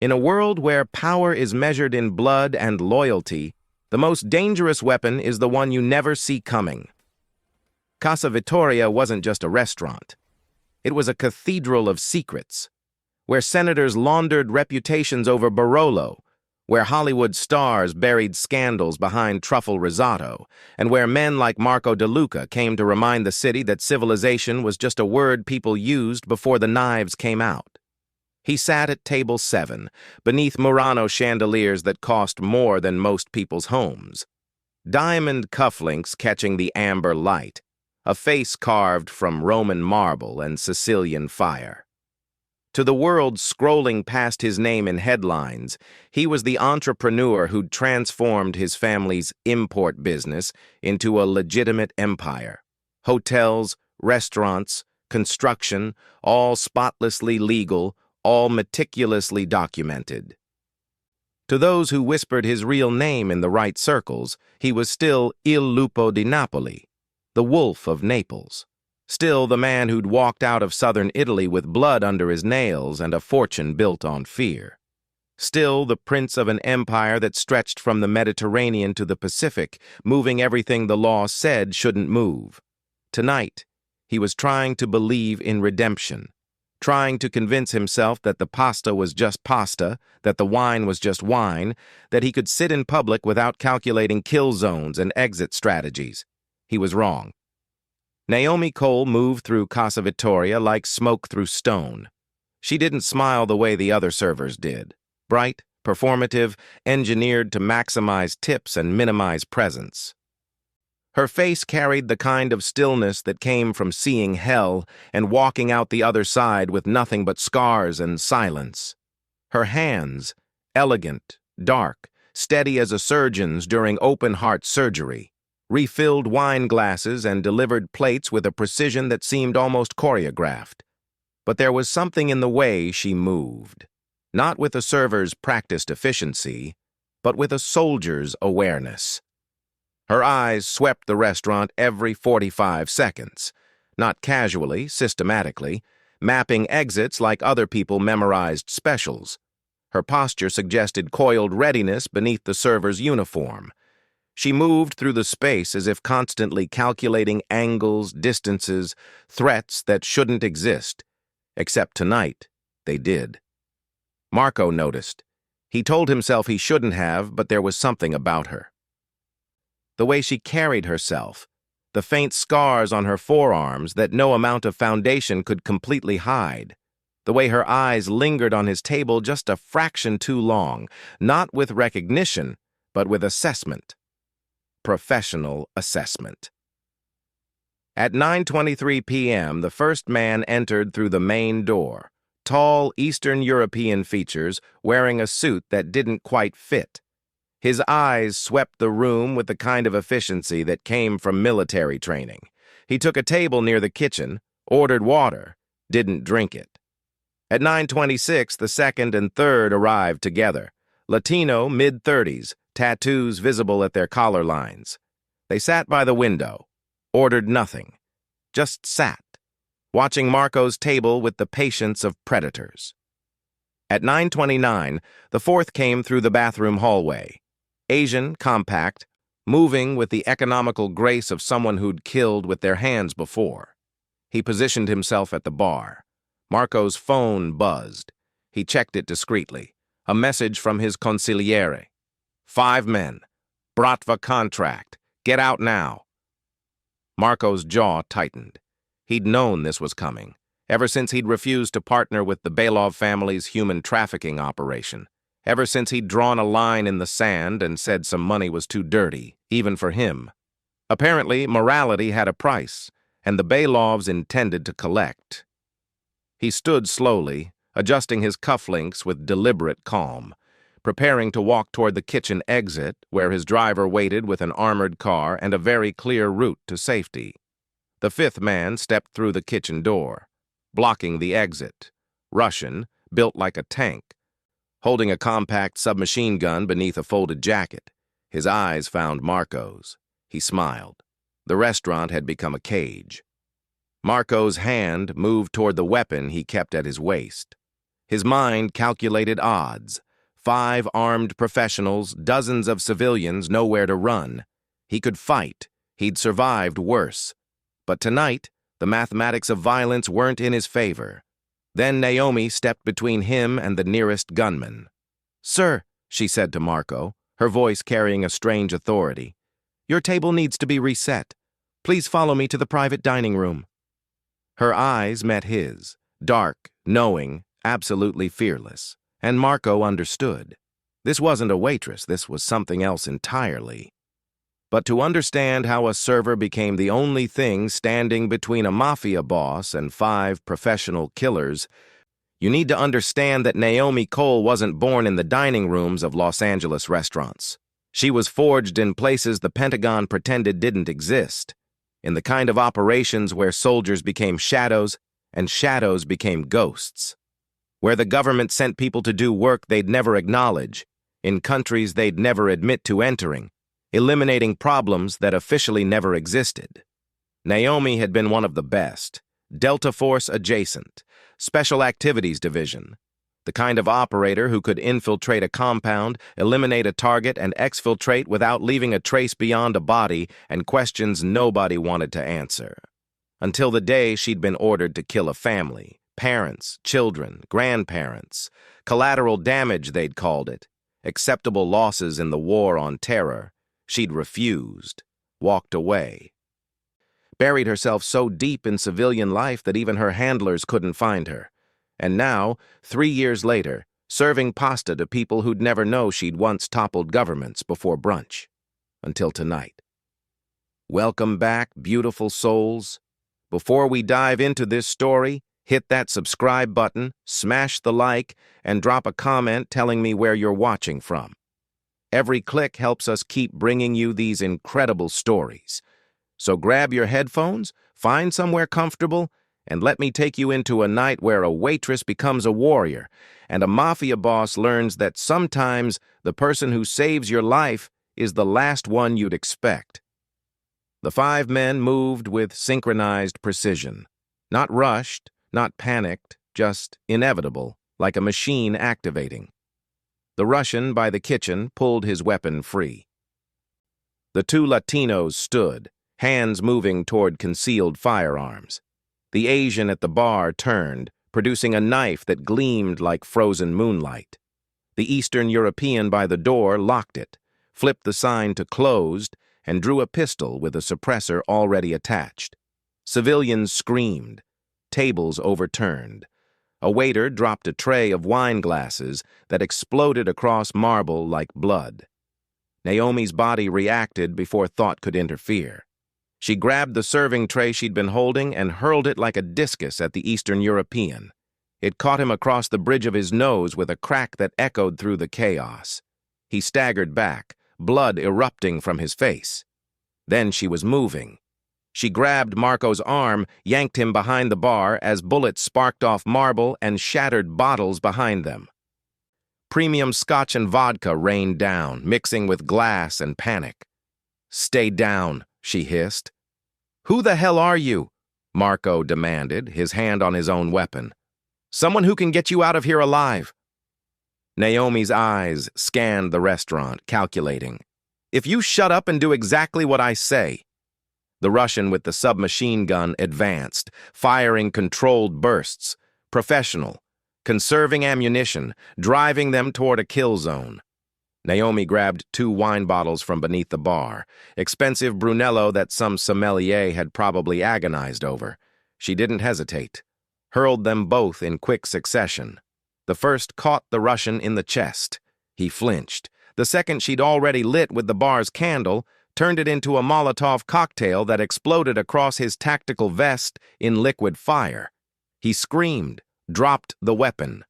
In a world where power is measured in blood and loyalty, the most dangerous weapon is the one you never see coming. Casa Vittoria wasn't just a restaurant. It was a cathedral of secrets, where senators laundered reputations over Barolo, where Hollywood stars buried scandals behind truffle risotto, and where men like Marco De Luca came to remind the city that civilization was just a word people used before the knives came out. He sat at table 7, beneath Murano chandeliers that cost more than most people's homes. Diamond cufflinks catching the amber light, a face carved from Roman marble and Sicilian fire. To the world scrolling past his name in headlines, he was the entrepreneur who'd transformed his family's import business into a legitimate empire. Hotels, restaurants, construction, all spotlessly legal, all meticulously documented. To those who whispered his real name in the right circles, he was still Il Lupo di Napoli, the Wolf of Naples. Still the man who'd walked out of southern Italy with blood under his nails and a fortune built on fear. Still the prince of an empire that stretched from the Mediterranean to the Pacific, moving everything the law said shouldn't move. Tonight, he was trying to believe in redemption, trying to convince himself that the pasta was just pasta, that the wine was just wine, that he could sit in public without calculating kill zones and exit strategies. He was wrong. Naomi Cole moved through Casa Vittoria like smoke through stone. She didn't smile the way the other servers did. Bright, performative, engineered to maximize tips and minimize presence. Her face carried the kind of stillness that came from seeing hell and walking out the other side with nothing but scars and silence. Her hands, elegant, dark, steady as a surgeon's during open-heart surgery, refilled wine glasses and delivered plates with a precision that seemed almost choreographed. But there was something in the way she moved, not with a server's practiced efficiency, but with a soldier's awareness. Her eyes swept the restaurant every 45 seconds, not casually, systematically, mapping exits like other people memorized specials. Her posture suggested coiled readiness beneath the server's uniform. She moved through the space as if constantly calculating angles, distances, threats that shouldn't exist. Except tonight, they did. Marco noticed. He told himself he shouldn't have, but there was something about her. The way she carried herself, the faint scars on her forearms that no amount of foundation could completely hide, the way her eyes lingered on his table just a fraction too long, not with recognition, but with assessment. Professional assessment. At 9:23 p.m., the first man entered through the main door, tall Eastern European features, wearing a suit that didn't quite fit. His eyes swept the room with the kind of efficiency that came from military training. He took a table near the kitchen, ordered water, didn't drink it. At 9:26, the second and third arrived together. Latino, mid-30s, tattoos visible at their collar lines. They sat by the window, ordered nothing, just sat, watching Marco's table with the patience of predators. At 9:29, the fourth came through the bathroom hallway. Asian, compact, moving with the economical grace of someone who'd killed with their hands before. He positioned himself at the bar. Marco's phone buzzed. He checked it discreetly. A message from his consigliere. 5 men. Bratva contract. Get out now. Marco's jaw tightened. He'd known this was coming, ever since he'd refused to partner with the Belov family's human trafficking operation. Ever since he'd drawn a line in the sand and said some money was too dirty, even for him. Apparently, morality had a price, and the Belovs intended to collect. He stood slowly, adjusting his cufflinks with deliberate calm, preparing to walk toward the kitchen exit, where his driver waited with an armored car and a very clear route to safety. The fifth man stepped through the kitchen door, blocking the exit. Russian, built like a tank, holding a compact submachine gun beneath a folded jacket. His eyes found Marco's. He smiled. The restaurant had become a cage. Marco's hand moved toward the weapon he kept at his waist. His mind calculated odds. 5 armed professionals, dozens of civilians, nowhere to run. He could fight. He'd survived worse. But tonight, the mathematics of violence weren't in his favor. Then Naomi stepped between him and the nearest gunman. "Sir," she said to Marco, her voice carrying a strange authority, "your table needs to be reset. Please follow me to the private dining room." Her eyes met his, dark, knowing, absolutely fearless, and Marco understood. This wasn't a waitress, this was something else entirely. But to understand how a server became the only thing standing between a mafia boss and 5 professional killers, you need to understand that Naomi Cole wasn't born in the dining rooms of Los Angeles restaurants. She was forged in places the Pentagon pretended didn't exist, in the kind of operations where soldiers became shadows and shadows became ghosts, where the government sent people to do work they'd never acknowledge, in countries they'd never admit to entering, eliminating problems that officially never existed. Naomi had been one of the best, Delta Force adjacent, Special Activities Division, the kind of operator who could infiltrate a compound, eliminate a target, and exfiltrate without leaving a trace beyond a body and questions nobody wanted to answer. Until the day she'd been ordered to kill a family, parents, children, grandparents, collateral damage they'd called it, acceptable losses in the war on terror. She'd refused, walked away. Buried herself so deep in civilian life that even her handlers couldn't find her. And now, 3 years later, serving pasta to people who'd never know she'd once toppled governments before brunch. Until tonight. Welcome back, beautiful souls. Before we dive into this story, hit that subscribe button, smash the like, and drop a comment telling me where you're watching from. Every click helps us keep bringing you these incredible stories. So grab your headphones, find somewhere comfortable, and let me take you into a night where a waitress becomes a warrior, and a mafia boss learns that sometimes the person who saves your life is the last one you'd expect. The 5 men moved with synchronized precision. Not rushed, not panicked, just inevitable, like a machine activating. The Russian by the kitchen pulled his weapon free. The 2 Latinos stood, hands moving toward concealed firearms. The Asian at the bar turned, producing a knife that gleamed like frozen moonlight. The Eastern European by the door locked it, flipped the sign to closed, and drew a pistol with a suppressor already attached. Civilians screamed. Tables overturned. A waiter dropped a tray of wine glasses that exploded across marble like blood. Naomi's body reacted before thought could interfere. She grabbed the serving tray she'd been holding and hurled it like a discus at the Eastern European. It caught him across the bridge of his nose with a crack that echoed through the chaos. He staggered back, blood erupting from his face. Then she was moving. She grabbed Marco's arm, yanked him behind the bar as bullets sparked off marble and shattered bottles behind them. Premium scotch and vodka rained down, mixing with glass and panic. "Stay down," she hissed. "Who the hell are you?" Marco demanded, his hand on his own weapon. "Someone who can get you out of here alive." Naomi's eyes scanned the restaurant, calculating. "If you shut up and do exactly what I say." The Russian with the submachine gun advanced, firing controlled bursts, professional, conserving ammunition, driving them toward a kill zone. Naomi grabbed 2 wine bottles from beneath the bar, expensive Brunello that some sommelier had probably agonized over. She didn't hesitate, hurled them both in quick succession. The first caught the Russian in the chest. He flinched. The second she'd already lit with the bar's candle, turned it into a Molotov cocktail that exploded across his tactical vest in liquid fire. He screamed, dropped the weapon,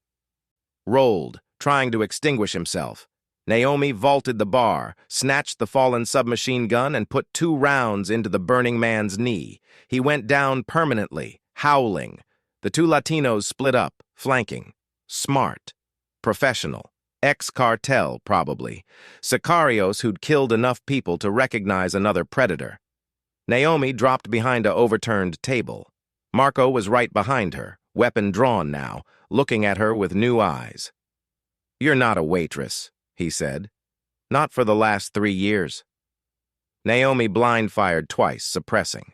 rolled, trying to extinguish himself. Naomi vaulted the bar, snatched the fallen submachine gun, and put 2 rounds into the burning man's knee. He went down permanently, howling. The 2 Latinos split up, flanking. Smart. Professional. Ex-cartel, probably. Sicarios who'd killed enough people to recognize another predator. Naomi dropped behind a overturned table. Marco was right behind her, weapon drawn now, looking at her with new eyes. "You're not a waitress," he said. "Not for the last 3 years." Naomi blind-fired twice, suppressing.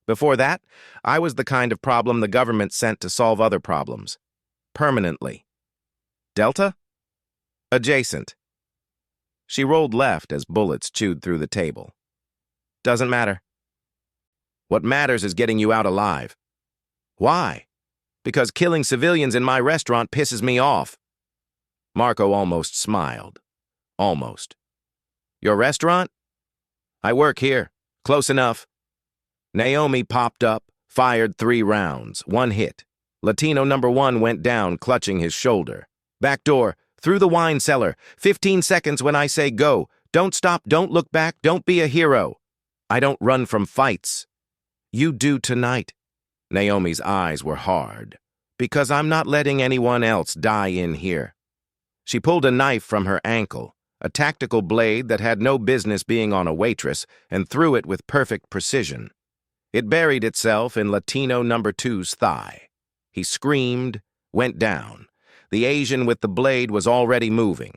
"Before that, I was the kind of problem the government sent to solve other problems. Permanently." "Delta?" "Adjacent." She rolled left as bullets chewed through the table. "Doesn't matter. What matters is getting you out alive." "Why?" "Because killing civilians in my restaurant pisses me off." Marco almost smiled. Almost. "Your restaurant?" "I work here. Close enough." Naomi popped up, fired 3 rounds, 1 hit. Latino number 1 went down, clutching his shoulder. "Back door, through the wine cellar. 15 seconds when I say go. Don't stop, don't look back, don't be a hero." "I don't run from fights." "You do tonight." Naomi's eyes were hard. "Because I'm not letting anyone else die in here." She pulled a knife from her ankle, a tactical blade that had no business being on a waitress, and threw it with perfect precision. It buried itself in Latino number 2's thigh. He screamed, went down. The Asian with the blade was already moving.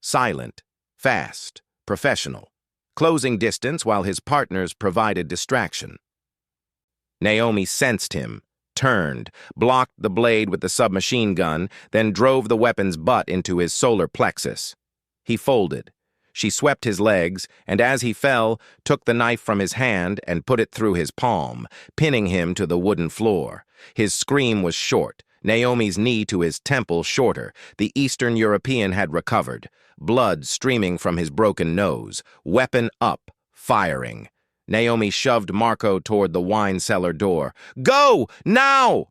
Silent, fast, professional, closing distance while his partners provided distraction. Naomi sensed him, turned, blocked the blade with the submachine gun, then drove the weapon's butt into his solar plexus. He folded. She swept his legs, and as he fell, took the knife from his hand and put it through his palm, pinning him to the wooden floor. His scream was short, Naomi's knee to his temple shorter. The Eastern European had recovered, blood streaming from his broken nose, weapon up, firing. Naomi shoved Marco toward the wine cellar door. "Go! Now!"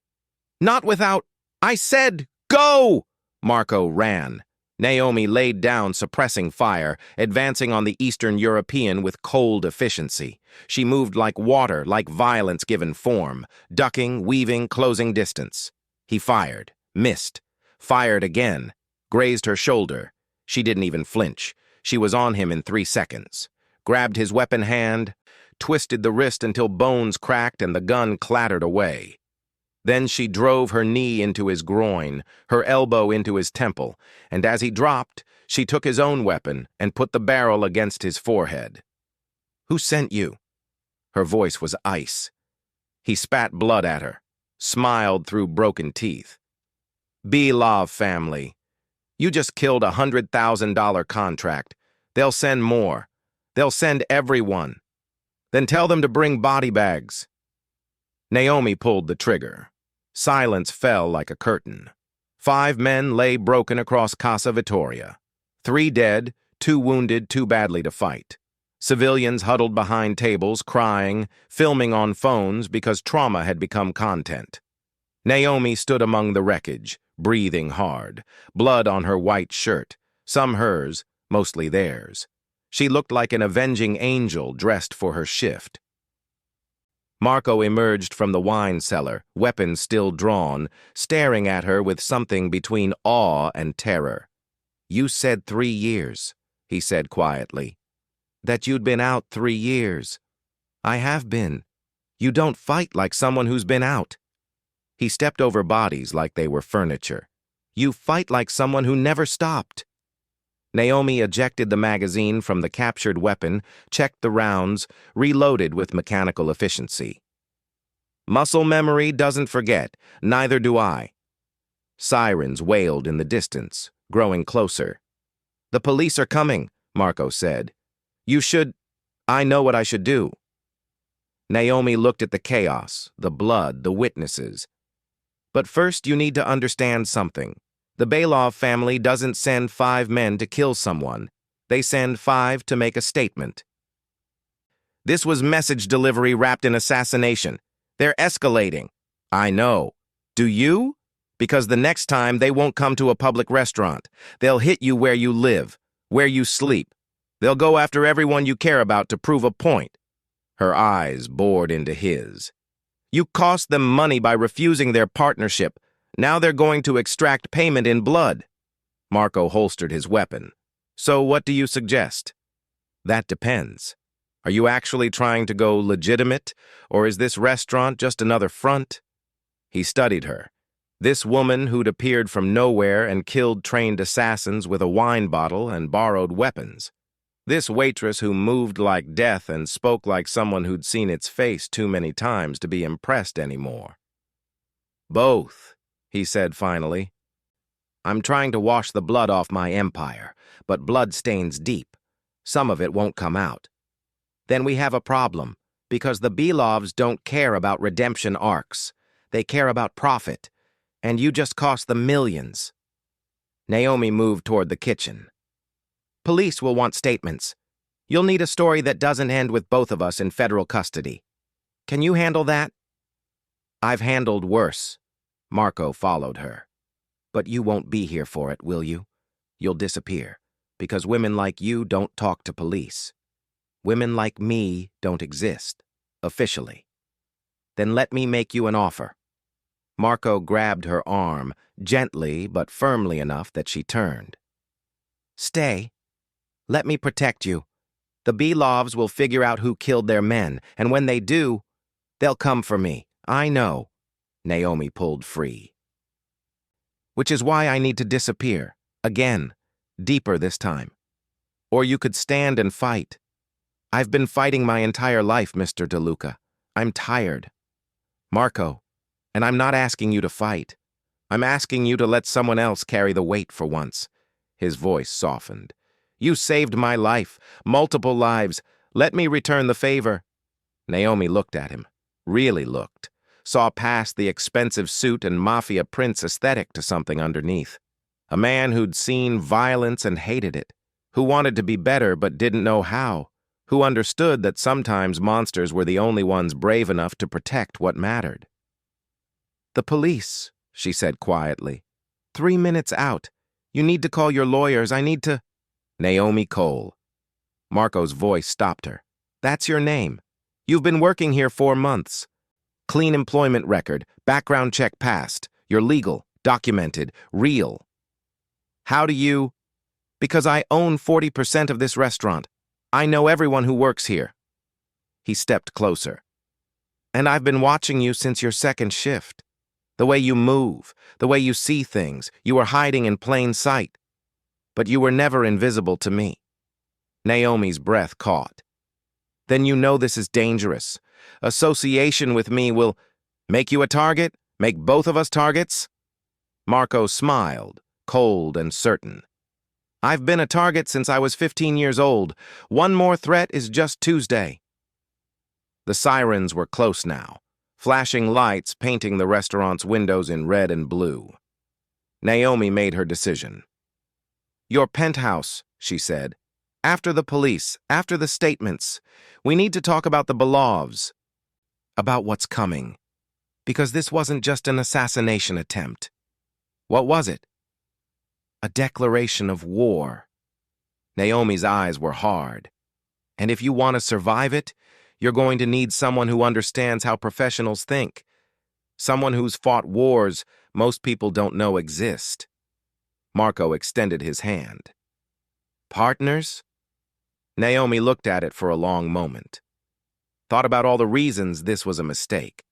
"Not without—" "I said, go!" Marco ran. Naomi laid down, suppressing fire, advancing on the Eastern European with cold efficiency. She moved like water, like violence given form, ducking, weaving, closing distance. He fired, missed, fired again, grazed her shoulder. She didn't even flinch. She was on him in 3 seconds. Grabbed his weapon hand, twisted the wrist until bones cracked and the gun clattered away. Then she drove her knee into his groin, her elbow into his temple, and as he dropped, she took his own weapon and put the barrel against his forehead. "Who sent you?" Her voice was ice. He spat blood at her, smiled through broken teeth. "Belov family. You just killed a $100,000 contract. They'll send more. They'll send everyone. Then tell them to bring body bags." Naomi pulled the trigger. Silence fell like a curtain. 5 men lay broken across Casa Vittoria. 3 dead, 2 wounded too badly to fight. Civilians huddled behind tables, crying, filming on phones because trauma had become content. Naomi stood among the wreckage, breathing hard, blood on her white shirt, some hers, mostly theirs. She looked like an avenging angel dressed for her shift. Marco emerged from the wine cellar, weapon still drawn, staring at her with something between awe and terror. "You said 3 years," he said quietly. "That you'd been out 3 years. I have been. You don't fight like someone who's been out." He stepped over bodies like they were furniture. "You fight like someone who never stopped." Naomi ejected the magazine from the captured weapon, checked the rounds, reloaded with mechanical efficiency. "Muscle memory doesn't forget, neither do I." Sirens wailed in the distance, growing closer. "The police are coming," Marco said. "You should—" "I know what I should do." Naomi looked at the chaos, the blood, the witnesses. "But first you need to understand something. The Belov family doesn't send 5 men to kill someone. They send 5 to make a statement. This was message delivery wrapped in assassination. They're escalating." "I know. Do you? Because the next time they won't come to a public restaurant. They'll hit you where you live, where you sleep. They'll go after everyone you care about to prove a point." Her eyes bored into his. "You cost them money by refusing their partnership. Now they're going to extract payment in blood." Marco holstered his weapon. "So what do you suggest?" "That depends. Are you actually trying to go legitimate, or is this restaurant just another front?" He studied her. This woman who'd appeared from nowhere and killed trained assassins with a wine bottle and borrowed weapons. This waitress who moved like death and spoke like someone who'd seen its face too many times to be impressed anymore. "Both," he said finally. "I'm trying to wash the blood off my empire, but blood stains deep. Some of it won't come out. Then we have a problem, because the Belovs don't care about redemption arcs. They care about profit, and you just cost them millions." Naomi moved toward the kitchen. "Police will want statements. You'll need a story that doesn't end with both of us in federal custody. Can you handle that?" "I've handled worse." Marco followed her. "But you won't be here for it, will you? You'll disappear, because women like you don't talk to police. Women like me don't exist, officially. Then let me make you an offer." Marco grabbed her arm, gently but firmly enough that she turned. "Stay. Let me protect you. The Belovs will figure out who killed their men, and when they do, they'll come for me. I know." Naomi pulled free. "Which is why I need to disappear. Again. Deeper this time. Or you could stand and fight. I've been fighting my entire life, Mr. DeLuca. I'm tired. Marco, and I'm not asking you to fight. I'm asking you to let someone else carry the weight for once." His voice softened. "You saved my life, multiple lives. Let me return the favor." Naomi looked at him, really looked, saw past the expensive suit and Mafia prince aesthetic to something underneath. A man who'd seen violence and hated it, who wanted to be better but didn't know how, who understood that sometimes monsters were the only ones brave enough to protect what mattered. "The police," she said quietly. 3 minutes out. You need to call your lawyers. I need to—" "Naomi Cole." Marco's voice stopped her. "That's your name. You've been working here 4 months. Clean employment record, background check passed. You're legal, documented, real. How do you—" "Because I own 40% of this restaurant. I know everyone who works here." He stepped closer. "And I've been watching you since your second shift. The way you move, the way you see things, you were hiding in plain sight. But you were never invisible to me." Naomi's breath caught. "Then you know this is dangerous. Association with me will make you a target, make both of us targets." Marco smiled, cold and certain. "I've been a target since I was 15 years old. One more threat is just Tuesday." The sirens were close now, flashing lights painting the restaurant's windows in red and blue. Naomi made her decision. "Your penthouse," she said. "After the police, after the statements. We need to talk about the Belovs. About what's coming. Because this wasn't just an assassination attempt. What was it? A declaration of war." Naomi's eyes were hard. "And if you want to survive it, you're going to need someone who understands how professionals think. Someone who's fought wars most people don't know exist." Marco extended his hand. "Partners?" Naomi looked at it for a long moment. Thought about all the reasons this was a mistake.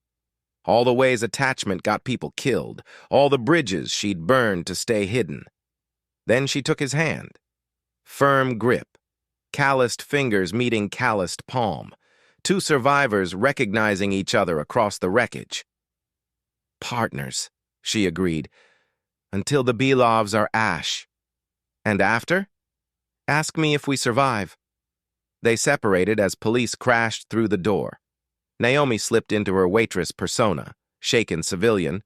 All the ways attachment got people killed. All the bridges she'd burned to stay hidden. Then she took his hand. Firm grip. Calloused fingers meeting calloused palm. 2 survivors recognizing each other across the wreckage. "Partners," she agreed, "until the Belovs are ash. And after? Ask me if we survive." They separated as police crashed through the door. Naomi slipped into her waitress persona, shaken civilian,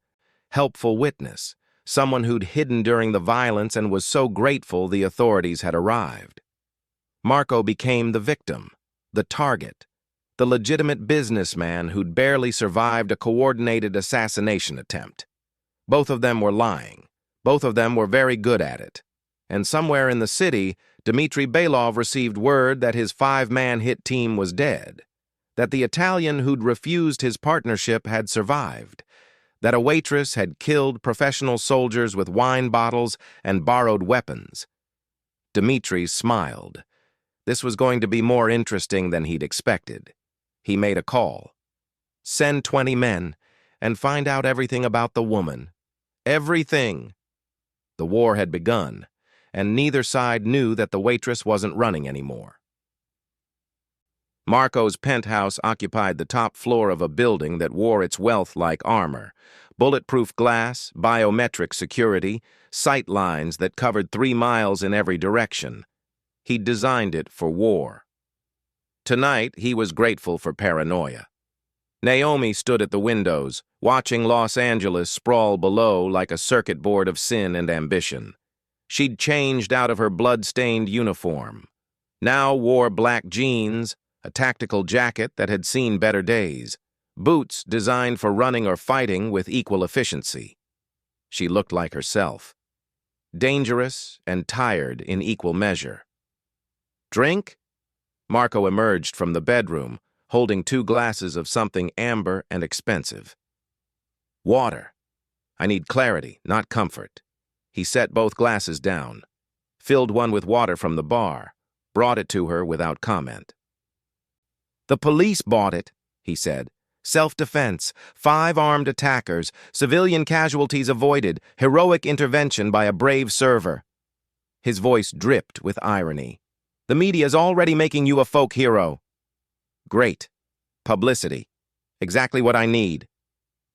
helpful witness, someone who'd hidden during the violence and was so grateful the authorities had arrived. Marco became the victim, the target, the legitimate businessman who'd barely survived a coordinated assassination attempt. Both of them were lying. Both of them were very good at it. And somewhere in the city, Dmitry Belov received word that his 5-man hit team was dead, that the Italian who'd refused his partnership had survived, that a waitress had killed professional soldiers with wine bottles and borrowed weapons. Dmitry smiled. This was going to be more interesting than he'd expected. He made a call. "Send 20 men, and find out everything about the woman. Everything. The war had begun, and neither side knew that the Waitress wasn't running anymore. Marco's penthouse occupied the top floor of a building that wore its wealth like armor. Bulletproof glass, biometric security, sight lines that covered 3 miles in every direction. He'd designed it for war. Tonight, he was grateful for paranoia. Naomi stood at the windows, watching Los Angeles sprawl below like a circuit board of sin and ambition. She'd changed out of her blood-stained uniform. Now wore black jeans, a tactical jacket that had seen better days, boots designed for running or fighting with equal efficiency. She looked like herself, dangerous and tired in equal measure. Drink? Marco emerged from the bedroom, holding 2 glasses of something amber and expensive. Water. I need clarity, not comfort. He set both glasses down, filled one with water from the bar, brought it to her without comment. The police bought it, he said. Self-defense, 5 armed attackers, civilian casualties avoided, heroic intervention by a brave server. His voice dripped with irony. The media's already making you a folk hero. Great. Publicity. Exactly what I need.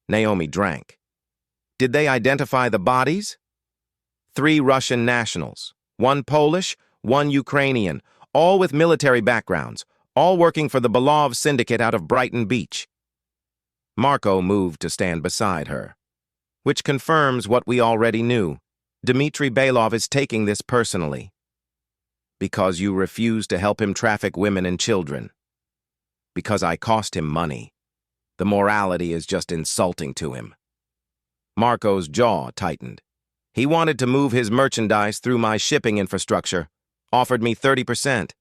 Naomi drank. Did they identify the bodies? 3 Russian nationals, 1 Polish, 1 Ukrainian, all with military backgrounds, all working for the Belov syndicate out of Brighton Beach. Marco moved to stand beside her, which confirms what we already knew. Dmitry Belov is taking this personally. Because you refuse to help him traffic women and children. Because I cost him money. The morality is just insulting to him. Marco's jaw tightened. He wanted to move his merchandise through my shipping infrastructure, offered me 30%.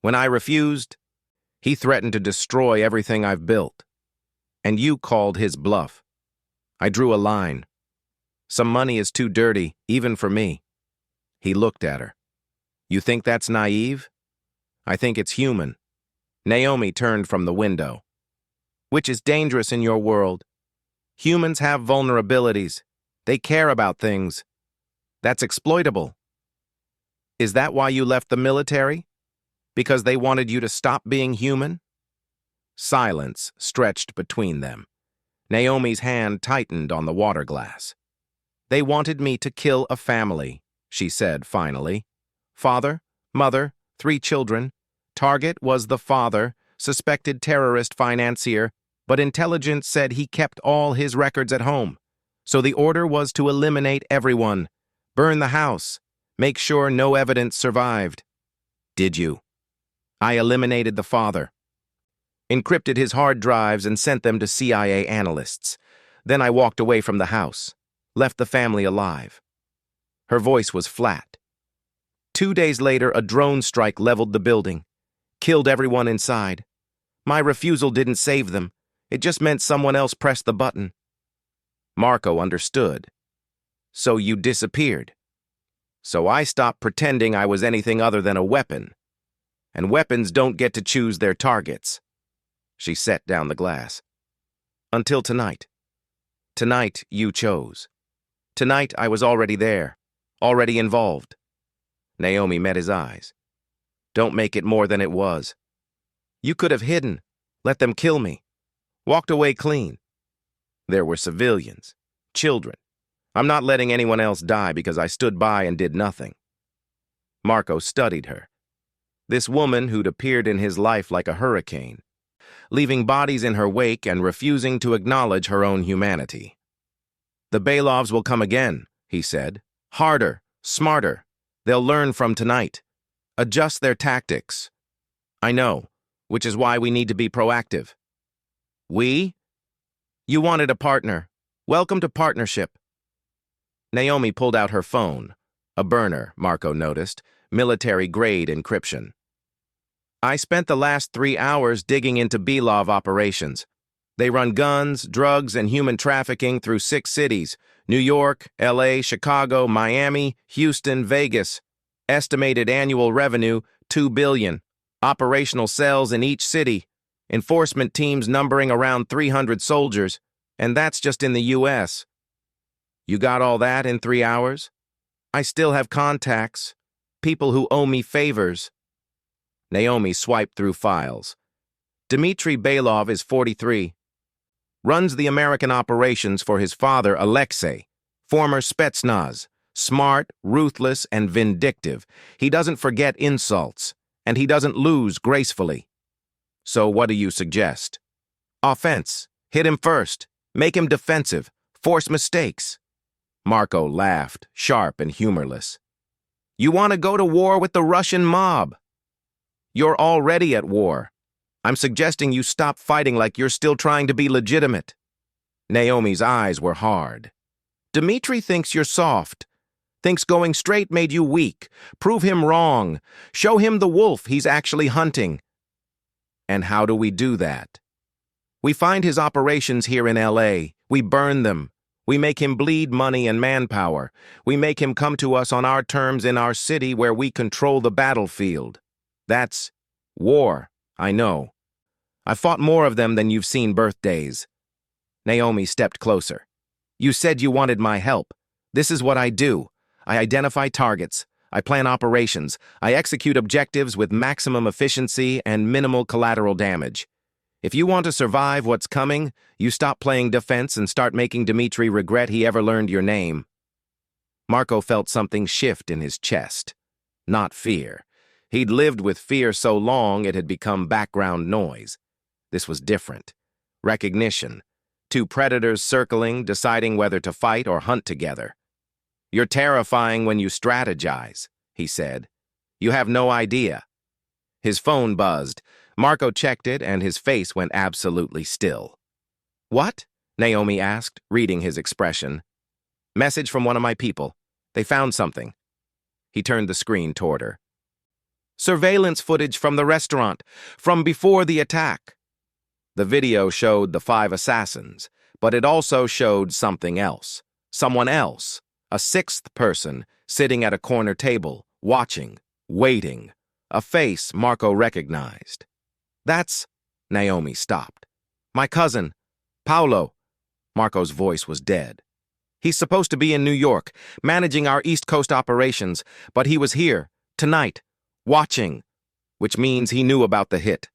When I refused, he threatened to destroy everything I've built. And you called his bluff. I drew a line. Some money is too dirty, even for me. He looked at her. You think that's naive? I think it's human. Naomi turned from the window. Which is dangerous in your world. Humans have vulnerabilities. They care about things. That's exploitable. Is that why you left the military? Because they wanted you to stop being human? Silence stretched between them. Naomi's hand tightened on the water glass. They wanted me to kill a family, she said finally. Father, mother, 3 children. Target was the father, suspected terrorist financier, but intelligence said he kept all his records at home. So the order was to eliminate everyone. Burn the house. Make sure no evidence survived. Did you? I eliminated the father. Encrypted his hard drives and sent them to CIA analysts. Then I walked away from the house. Left the family alive. Her voice was flat. 2 days later, a drone strike leveled the building. Killed everyone inside. My refusal didn't save them. It just meant someone else pressed the button. Marco understood. So you disappeared. So I stopped pretending I was anything other than a weapon. And weapons don't get to choose their targets. She set down the glass. Until tonight. Tonight you chose. Tonight I was already there, already involved. Naomi met his eyes. Don't make it more than it was. You could have hidden, let them kill me, walked away clean. There were civilians, children. I'm not letting anyone else die because I stood by and did nothing. Marco studied her. This woman who'd appeared in his life like a hurricane, leaving bodies in her wake and refusing to acknowledge her own humanity. The Belovs will come again, he said. Harder, smarter. They'll learn from tonight. Adjust their tactics. I know, which is why we need to be proactive. We? You wanted a partner. Welcome to partnership. Naomi pulled out her phone. A burner, Marco noticed. Military-grade encryption. I spent the last 3 hours digging into Belov operations. They run guns, drugs, and human trafficking through 6 cities: New York, LA, Chicago, Miami, Houston, Vegas. Estimated annual revenue, $2 billion. Operational cells in each city. Enforcement teams numbering around 300 soldiers. And that's just in the US. You got all that in 3 hours? I still have contacts. People who owe me favors. Naomi swiped through files. Dmitry Belov is 43. Runs the American operations for his father, Alexei, former Spetsnaz. Smart, ruthless, and vindictive. He doesn't forget insults, and he doesn't lose gracefully. So what do you suggest? Offense. Hit him first. Make him defensive. Force mistakes. Marco laughed, sharp and humorless. You want to go to war with the Russian mob? You're already at war. I'm suggesting you stop fighting like you're still trying to be legitimate. Naomi's eyes were hard. Dmitry thinks you're soft. Thinks going straight made you weak. Prove him wrong. Show him the wolf he's actually hunting. And how do we do that? We find his operations here in LA. We burn them. We make him bleed money and manpower. We make him come to us on our terms in our city where we control the battlefield. That's war, I know. I've fought more of them than you've seen birthdays. Naomi stepped closer. You said you wanted my help. This is what I do. I identify targets. I plan operations. I execute objectives with maximum efficiency and minimal collateral damage. If you want to survive what's coming, you stop playing defense and start making Dmitry regret he ever learned your name. Marco felt something shift in his chest. Not fear. He'd lived with fear so long it had become background noise. This was different. Recognition. Two predators circling, deciding whether to fight or hunt together. You're terrifying when you strategize, he said. You have no idea. His phone buzzed. Marco checked it, and his face went absolutely still. What? Naomi asked, reading his expression. Message from one of my people. They found something. He turned the screen toward her. Surveillance footage from the restaurant, from before the attack. The video showed the 5 assassins, but it also showed something else. Someone else. A 6th person, sitting at a corner table, watching, waiting. A face Marco recognized. That's... Naomi stopped. My cousin, Paolo. Marco's voice was dead. He's supposed to be in New York, managing our East Coast operations, but he was here, tonight, watching, which means he knew about the hit.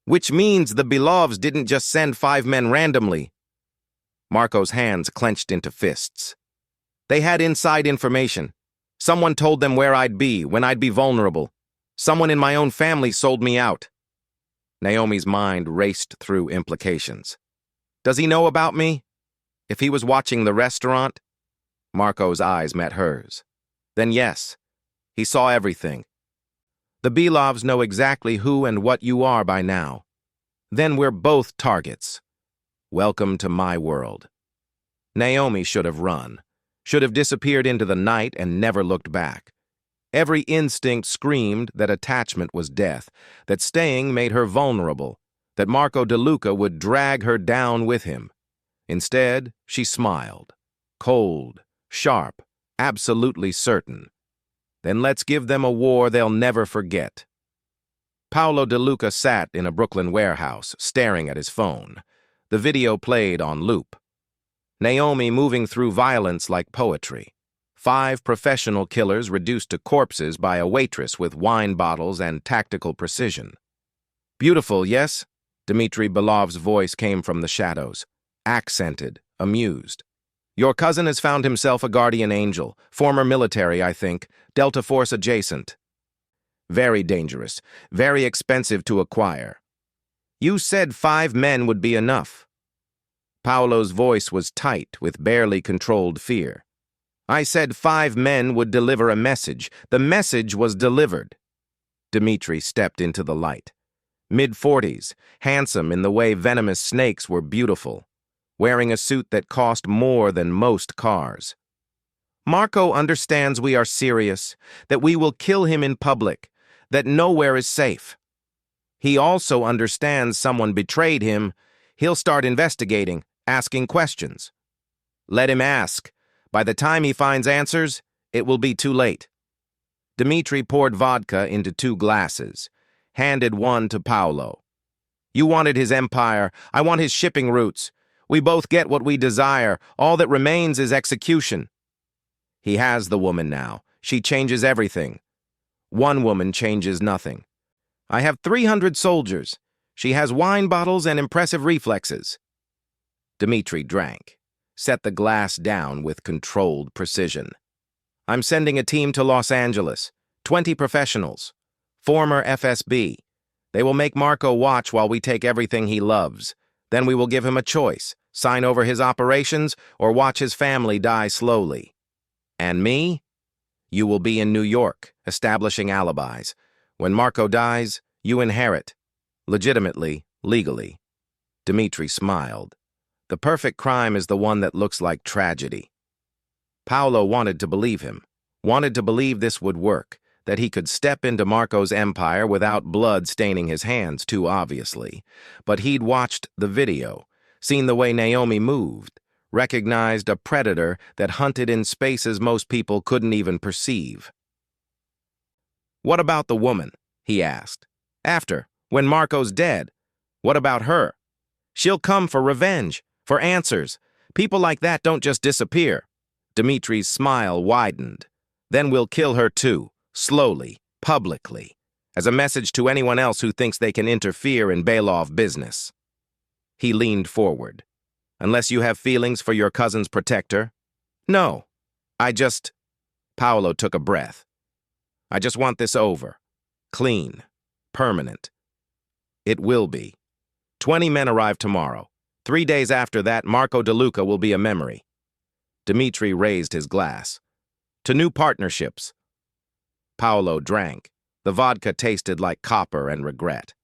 Which means the Belovs didn't just send 5 men randomly. Marco's hands clenched into fists. They had inside information. Someone told them where I'd be, when I'd be vulnerable. Someone in my own family sold me out. Naomi's mind raced through implications. Does he know about me? If he was watching the restaurant? Marco's eyes met hers. Then yes, he saw everything. The Belovs know exactly who and what you are by now. Then we're both targets. Welcome to my world. Naomi should have run. Should have disappeared into the night and never looked back. Every instinct screamed that attachment was death, that staying made her vulnerable, that Marco DeLuca would drag her down with him. Instead, she smiled. Cold, sharp, absolutely certain. Then let's give them a war they'll never forget. Paolo DeLuca sat in a Brooklyn warehouse, staring at his phone. The video played on loop. Naomi moving through violence like poetry. 5 professional killers reduced to corpses by a waitress with wine bottles and tactical precision. Beautiful, yes? Dmitry Belov's voice came from the shadows, accented, amused. Your cousin has found himself a guardian angel, former military, I think, Delta Force adjacent. Very dangerous, very expensive to acquire. You said 5 men would be enough. Paolo's voice was tight with barely controlled fear. I said 5 men would deliver a message. The message was delivered. Dmitry stepped into the light. Mid-40s, handsome in the way venomous snakes were beautiful, wearing a suit that cost more than most cars. Marco understands we are serious, that we will kill him in public, that nowhere is safe. He also understands someone betrayed him. He'll start investigating, asking questions. Let him ask. By the time he finds answers, it will be too late. Dmitry poured vodka into 2 glasses, handed one to Paolo. You wanted his empire, I want his shipping routes. We both get what we desire. All that remains is execution. He has the woman now. She changes everything. One woman changes nothing. I have 300 soldiers. She has wine bottles and impressive reflexes. Dmitri drank, set the glass down with controlled precision. I'm sending a team to Los Angeles, 20 professionals, former FSB. They will make Marco watch while we take everything he loves. Then we will give him a choice, sign over his operations or watch his family die slowly. And me? You will be in New York, establishing alibis. When Marco dies, you inherit. Legitimately, legally. Dmitri smiled. The perfect crime is the one that looks like tragedy. Paolo wanted to believe him, wanted to believe this would work, that he could step into Marco's empire without blood staining his hands too obviously. But he'd watched the video, seen the way Naomi moved, recognized a predator that hunted in spaces most people couldn't even perceive. What about the woman? He asked. After, when Marco's dead, what about her? She'll come for revenge, for answers. People like that don't just disappear. Dmitri's smile widened. Then we'll kill her too, slowly, publicly, as a message to anyone else who thinks they can interfere in Belov business. He leaned forward. Unless you have feelings for your cousin's protector? No, Paolo took a breath. I just want this over. Clean. Permanent. It will be. 20 men arrive tomorrow. 3 days after that, Marco DeLuca will be a memory. Dmitri raised his glass. To new partnerships. Paolo drank. The vodka tasted like copper and regret.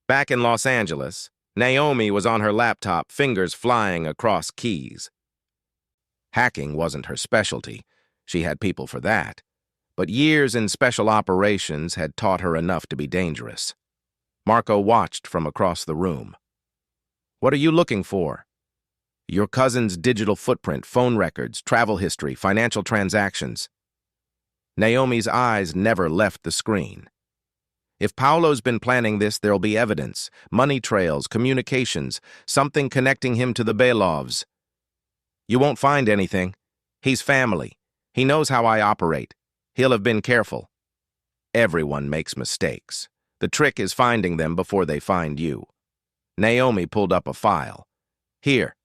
Back in Los Angeles, Naomi was on her laptop, fingers flying across keys. Hacking wasn't her specialty. She had people for that. But years in special operations had taught her enough to be dangerous. Marco watched from across the room. What are you looking for? Your cousin's digital footprint, phone records, travel history, financial transactions. Naomi's eyes never left the screen. If Paolo's been planning this, there'll be evidence, money trails, communications, something connecting him to the Belovs. You won't find anything. He's family. He knows how I operate. He'll have been careful. Everyone makes mistakes. The trick is finding them before they find you. Naomi pulled up a file. Here,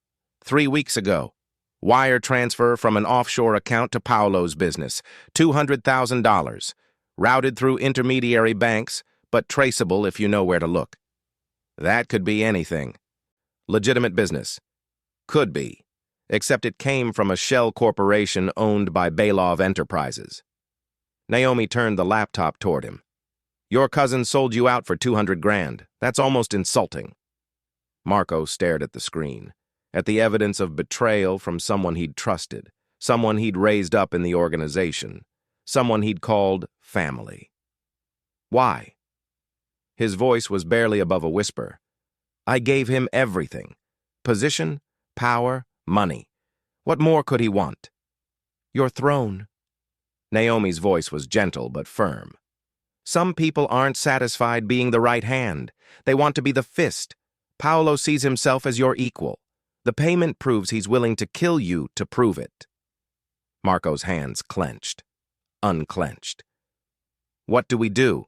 3 weeks ago, wire transfer from an offshore account to Paolo's business, $200,000, routed through intermediary banks, but traceable if you know where to look. That could be anything. Legitimate business. Could be, except it came from a shell corporation owned by Belov Enterprises. Naomi turned the laptop toward him. Your cousin sold you out for 200 grand. That's almost insulting. Marco stared at the screen, at the evidence of betrayal from someone he'd trusted, someone he'd raised up in the organization, someone he'd called family. Why? His voice was barely above a whisper. I gave him everything. Position, power, money. What more could he want? Your throne. Naomi's voice was gentle but firm. Some people aren't satisfied being the right hand. They want to be the fist. Paolo sees himself as your equal. The payment proves he's willing to kill you to prove it. Marco's hands clenched, unclenched. What do?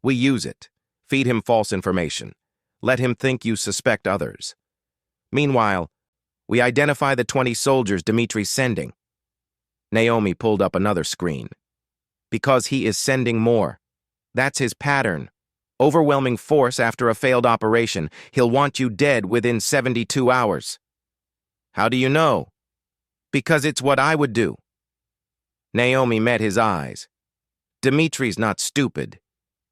We use it. Feed him false information. Let him think you suspect others. Meanwhile, we identify the 20 soldiers Dmitri's sending. Naomi pulled up another screen. Because he is sending more. That's his pattern. Overwhelming force after a failed operation. He'll want you dead within 72 hours. How do you know? Because it's what I would do. Naomi met his eyes. Dmitri's not stupid.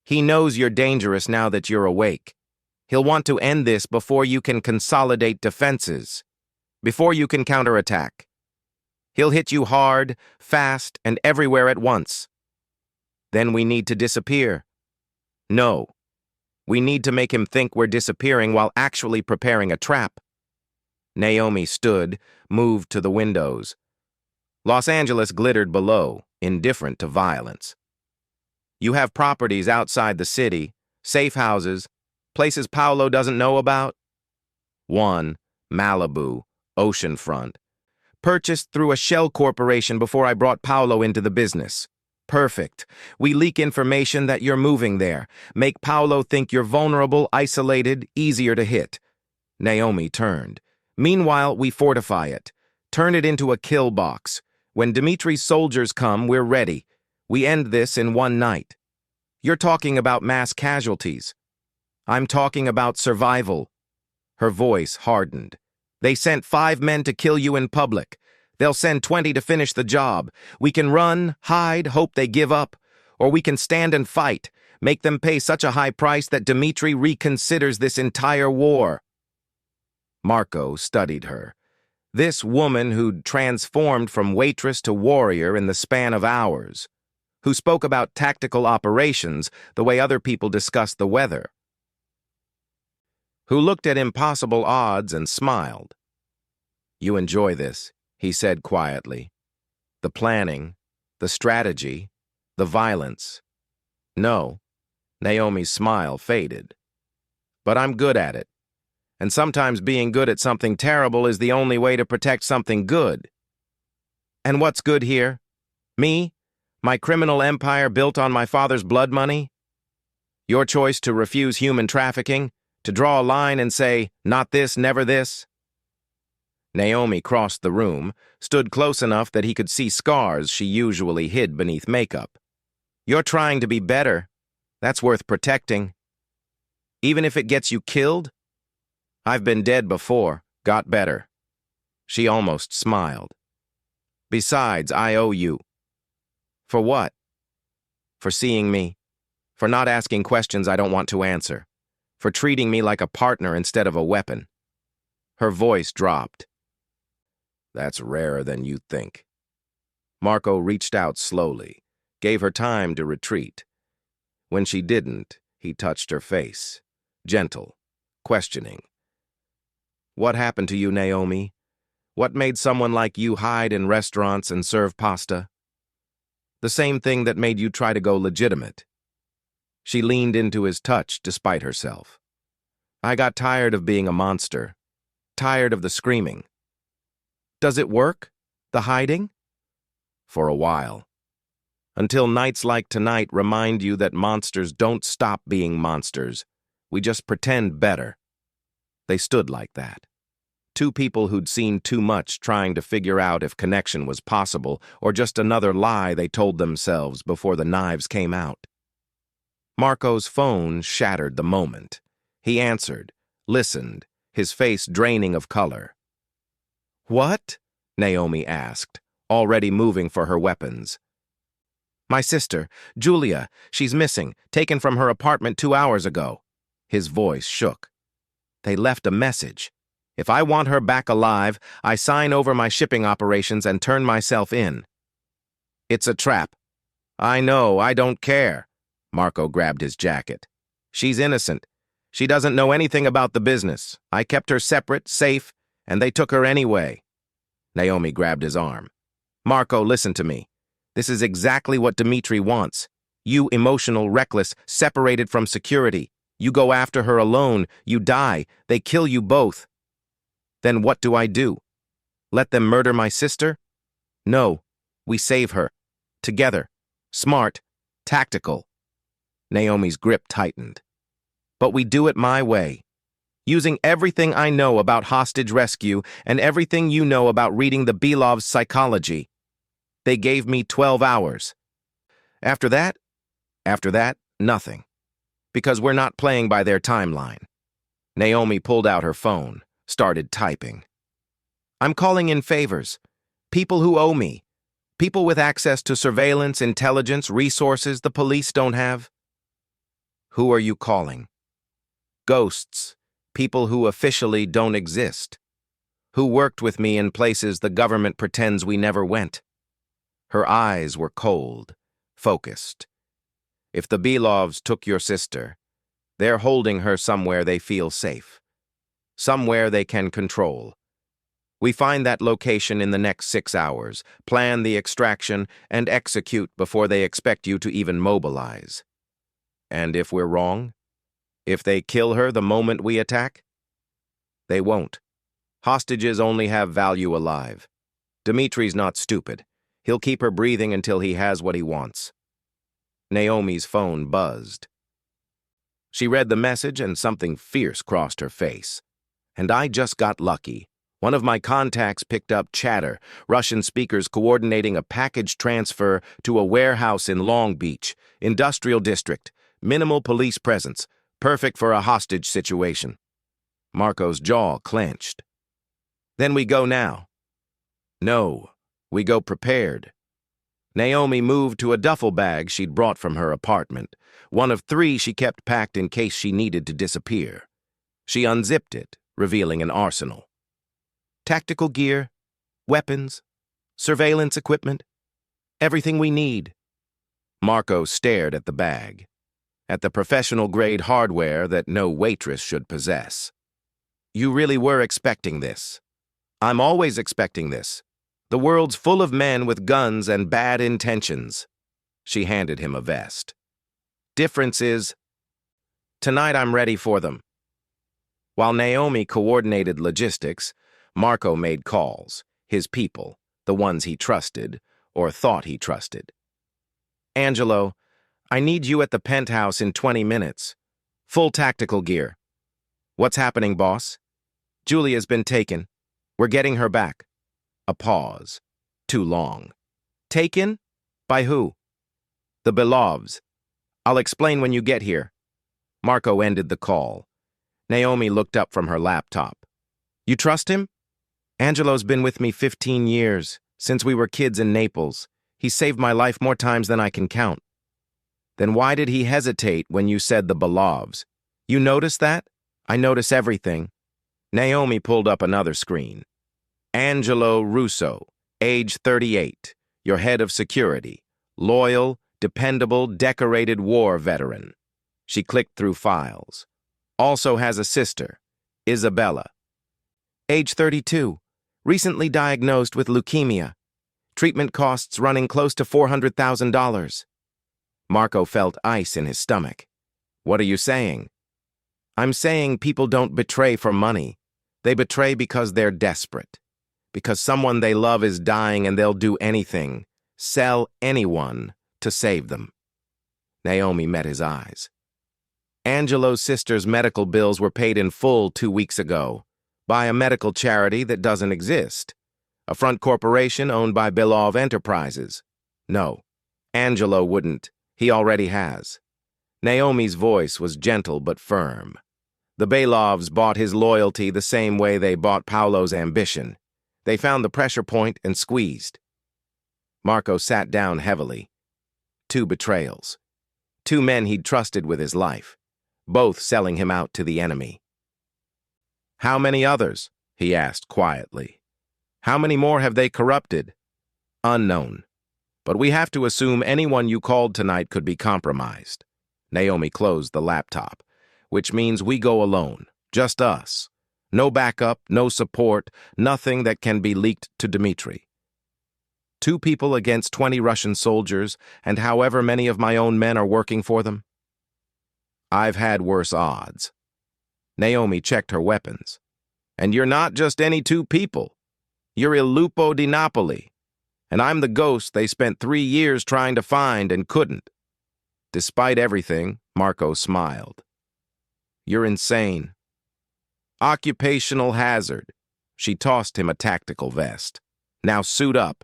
He knows you're dangerous now that you're awake. He'll want to end this before you can consolidate defenses, before you can counterattack. He'll hit you hard, fast, and everywhere at once. Then we need to disappear. No. We need to make him think we're disappearing while actually preparing a trap. Naomi stood, moved to the windows. Los Angeles glittered below, indifferent to violence. You have properties outside the city, safe houses, places Paolo doesn't know about? One, Malibu, oceanfront. Purchased through a shell corporation before I brought Paolo into the business. Perfect. We leak information that you're moving there. Make Paolo think you're vulnerable, isolated, easier to hit. Naomi turned. Meanwhile, we fortify it. Turn it into a kill box. When Dimitri's soldiers come, we're ready. We end this in one night. You're talking about mass casualties. I'm talking about survival. Her voice hardened. They sent 5 men to kill you in public. They'll send 20 to finish the job. We can run, hide, hope they give up. Or we can stand and fight, make them pay such a high price that Dimitri reconsiders this entire war. Marco studied her. This woman who'd transformed from waitress to warrior in the span of hours, who spoke about tactical operations the way other people discussed the weather, who looked at impossible odds and smiled. You enjoy this, he said quietly. The planning, the strategy, the violence. No, Naomi's smile faded. But I'm good at it. And sometimes being good at something terrible is the only way to protect something good. And what's good here? Me? My criminal empire built on my father's blood money? Your choice to refuse human trafficking? To draw a line and say, not this, never this? Naomi crossed the room, stood close enough that he could see scars she usually hid beneath makeup. You're trying to be better. That's worth protecting. Even if it gets you killed? I've been dead before, got better. She almost smiled. Besides, I owe you. For what? For seeing me. For not asking questions I don't want to answer. For treating me like a partner instead of a weapon. Her voice dropped. That's rarer than you'd think. Marco reached out slowly, gave her time to retreat. When she didn't, he touched her face, gentle, questioning. What happened to you, Naomi? What made someone like you hide in restaurants and serve pasta? The same thing that made you try to go legitimate. She leaned into his touch despite herself. I got tired of being a monster, tired of the screaming. Does it work, the hiding? For a while. Until nights like tonight remind you that monsters don't stop being monsters. We just pretend better. They stood like that. 2 people who'd seen too much trying to figure out if connection was possible or just another lie they told themselves before the knives came out. Marco's phone shattered the moment. He answered, listened, his face draining of color. What? Naomi asked, already moving for her weapons. My sister, Julia, she's missing, taken from her apartment 2 hours ago. His voice shook. They left a message. If I want her back alive, I sign over my shipping operations and turn myself in. It's a trap. I know, I don't care. Marco grabbed his jacket. She's innocent. She doesn't know anything about the business. I kept her separate, safe, and they took her anyway. Naomi grabbed his arm. Marco, listen to me. This is exactly what Dimitri wants. You emotional, reckless, separated from security. You go after her alone, you die, they kill you both. Then what do I do? Let them murder my sister? No, we save her. Together. Smart. Tactical. Naomi's grip tightened. But we do it my way. Using everything I know about hostage rescue and everything you know about reading the Belov's psychology. They gave me 12 hours. After that, nothing. Because we're not playing by their timeline. Naomi pulled out her phone. Started typing. I'm calling in favors. People who owe me. People with access to surveillance, intelligence, resources the police don't have. Who are you calling? Ghosts. People who officially don't exist. Who worked with me in places the government pretends we never went. Her eyes were cold, focused. If the Belovs took your sister, they're holding her somewhere they feel safe. Somewhere they can control. We find that location in the next 6 hours, plan the extraction, and execute before they expect you to even mobilize. And if we're wrong? If they kill her the moment we attack? They won't. Hostages only have value alive. Dimitri's not stupid. He'll keep her breathing until he has what he wants. Naomi's phone buzzed. She read the message and something fierce crossed her face. And I just got lucky. One of my contacts picked up chatter, Russian speakers coordinating a package transfer to a warehouse in Long Beach, industrial district, minimal police presence, perfect for a hostage situation. Marco's jaw clenched. Then we go now. No, we go prepared. Naomi moved to a duffel bag she'd brought from her apartment, one of 3 she kept packed in case she needed to disappear. She unzipped it, revealing an arsenal. Tactical gear, weapons, surveillance equipment, everything we need. Marco stared at the bag, at the professional-grade hardware that no waitress should possess. You really were expecting this. I'm always expecting this. The world's full of men with guns and bad intentions. She handed him a vest. Difference is, tonight I'm ready for them. While Naomi coordinated logistics, Marco made calls, his people, the ones he trusted, or thought he trusted. Angelo, I need you at the penthouse in 20 minutes. Full tactical gear. What's happening, boss? Julia's been taken. We're getting her back. A pause. Too long. Taken? By who? The Belovs. I'll explain when you get here. Marco ended the call. Naomi looked up from her laptop. You trust him? Angelo's been with me 15 years, since we were kids in Naples. He saved my life more times than I can count. Then why did he hesitate when you said the Belovs? You noticed that? I notice everything. Naomi pulled up another screen. Angelo Russo, age 38, your head of security, loyal, dependable, decorated war veteran. She clicked through files. Also has a sister, Isabella. Age 32, recently diagnosed with leukemia. Treatment costs running close to $400,000. Marco felt ice in his stomach. What are you saying? I'm saying people don't betray for money. They betray because they're desperate. Because someone they love is dying and they'll do anything, sell anyone, to save them. Naomi met his eyes. Angelo's sister's medical bills were paid in full 2 weeks ago by a medical charity that doesn't exist, a front corporation owned by Belov Enterprises. No, Angelo wouldn't. He already has. Naomi's voice was gentle but firm. The Belovs bought his loyalty the same way they bought Paolo's ambition. They found the pressure point and squeezed. Marco sat down heavily. 2 betrayals. 2 men he'd trusted with his life, both selling him out to the enemy. How many others? He asked quietly. How many more have they corrupted? Unknown. But we have to assume anyone you called tonight could be compromised. Naomi closed the laptop, which means we go alone, just us. No backup, no support, nothing that can be leaked to Dimitri. 2 people against 20 Russian soldiers, and however many of my own men are working for them? I've had worse odds. Naomi checked her weapons. And you're not just any 2 people. You're Il Lupo di Napoli. And I'm the ghost they spent 3 years trying to find and couldn't. Despite everything, Marco smiled. You're insane. Occupational hazard. She tossed him a tactical vest. Now suit up.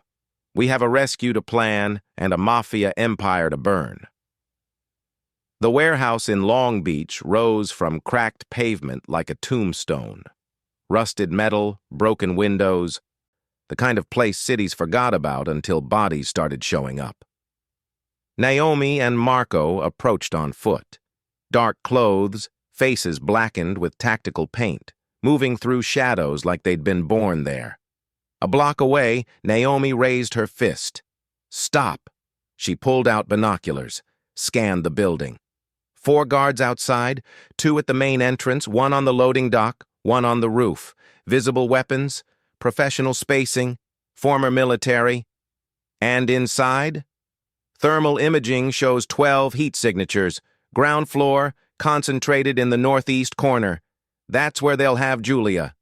We have a rescue to plan and a Mafia empire to burn. The warehouse in Long Beach rose from cracked pavement like a tombstone. Rusted metal, broken windows, the kind of place cities forgot about until bodies started showing up. Naomi and Marco approached on foot. Dark clothes, faces blackened with tactical paint, moving through shadows like they'd been born there. A block away, Naomi raised her fist. Stop! She pulled out binoculars, scanned the building. 4 guards outside, 2 at the main entrance, 1 on the loading dock, 1 on the roof. Visible weapons, professional spacing, former military. And inside? Thermal imaging shows 12 heat signatures. Ground floor, concentrated in the northeast corner. That's where they'll have Julia.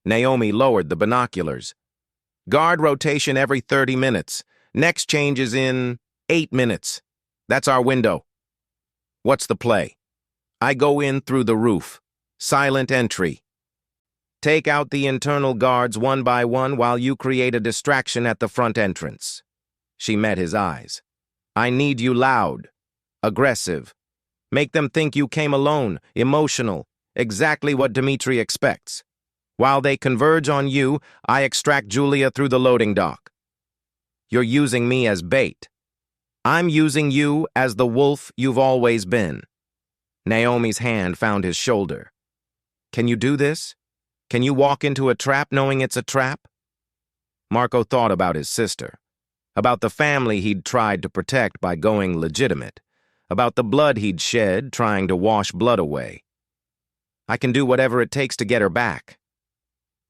Naomi lowered the binoculars. Guard rotation every 30 minutes. Next change is in 8 minutes. That's our window. What's the play? I go in through the roof. Silent entry. Take out the internal guards one by one while you create a distraction at the front entrance. She met his eyes. I need you loud, aggressive. Make them think you came alone, emotional, exactly what Dmitri expects. While they converge on you, I extract Julia through the loading dock. You're using me as bait. I'm using you as the wolf you've always been. Naomi's hand found his shoulder. Can you do this? Can you walk into a trap knowing it's a trap? Marco thought about his sister, about the family he'd tried to protect by going legitimate, about the blood he'd shed trying to wash blood away. I can do whatever it takes to get her back.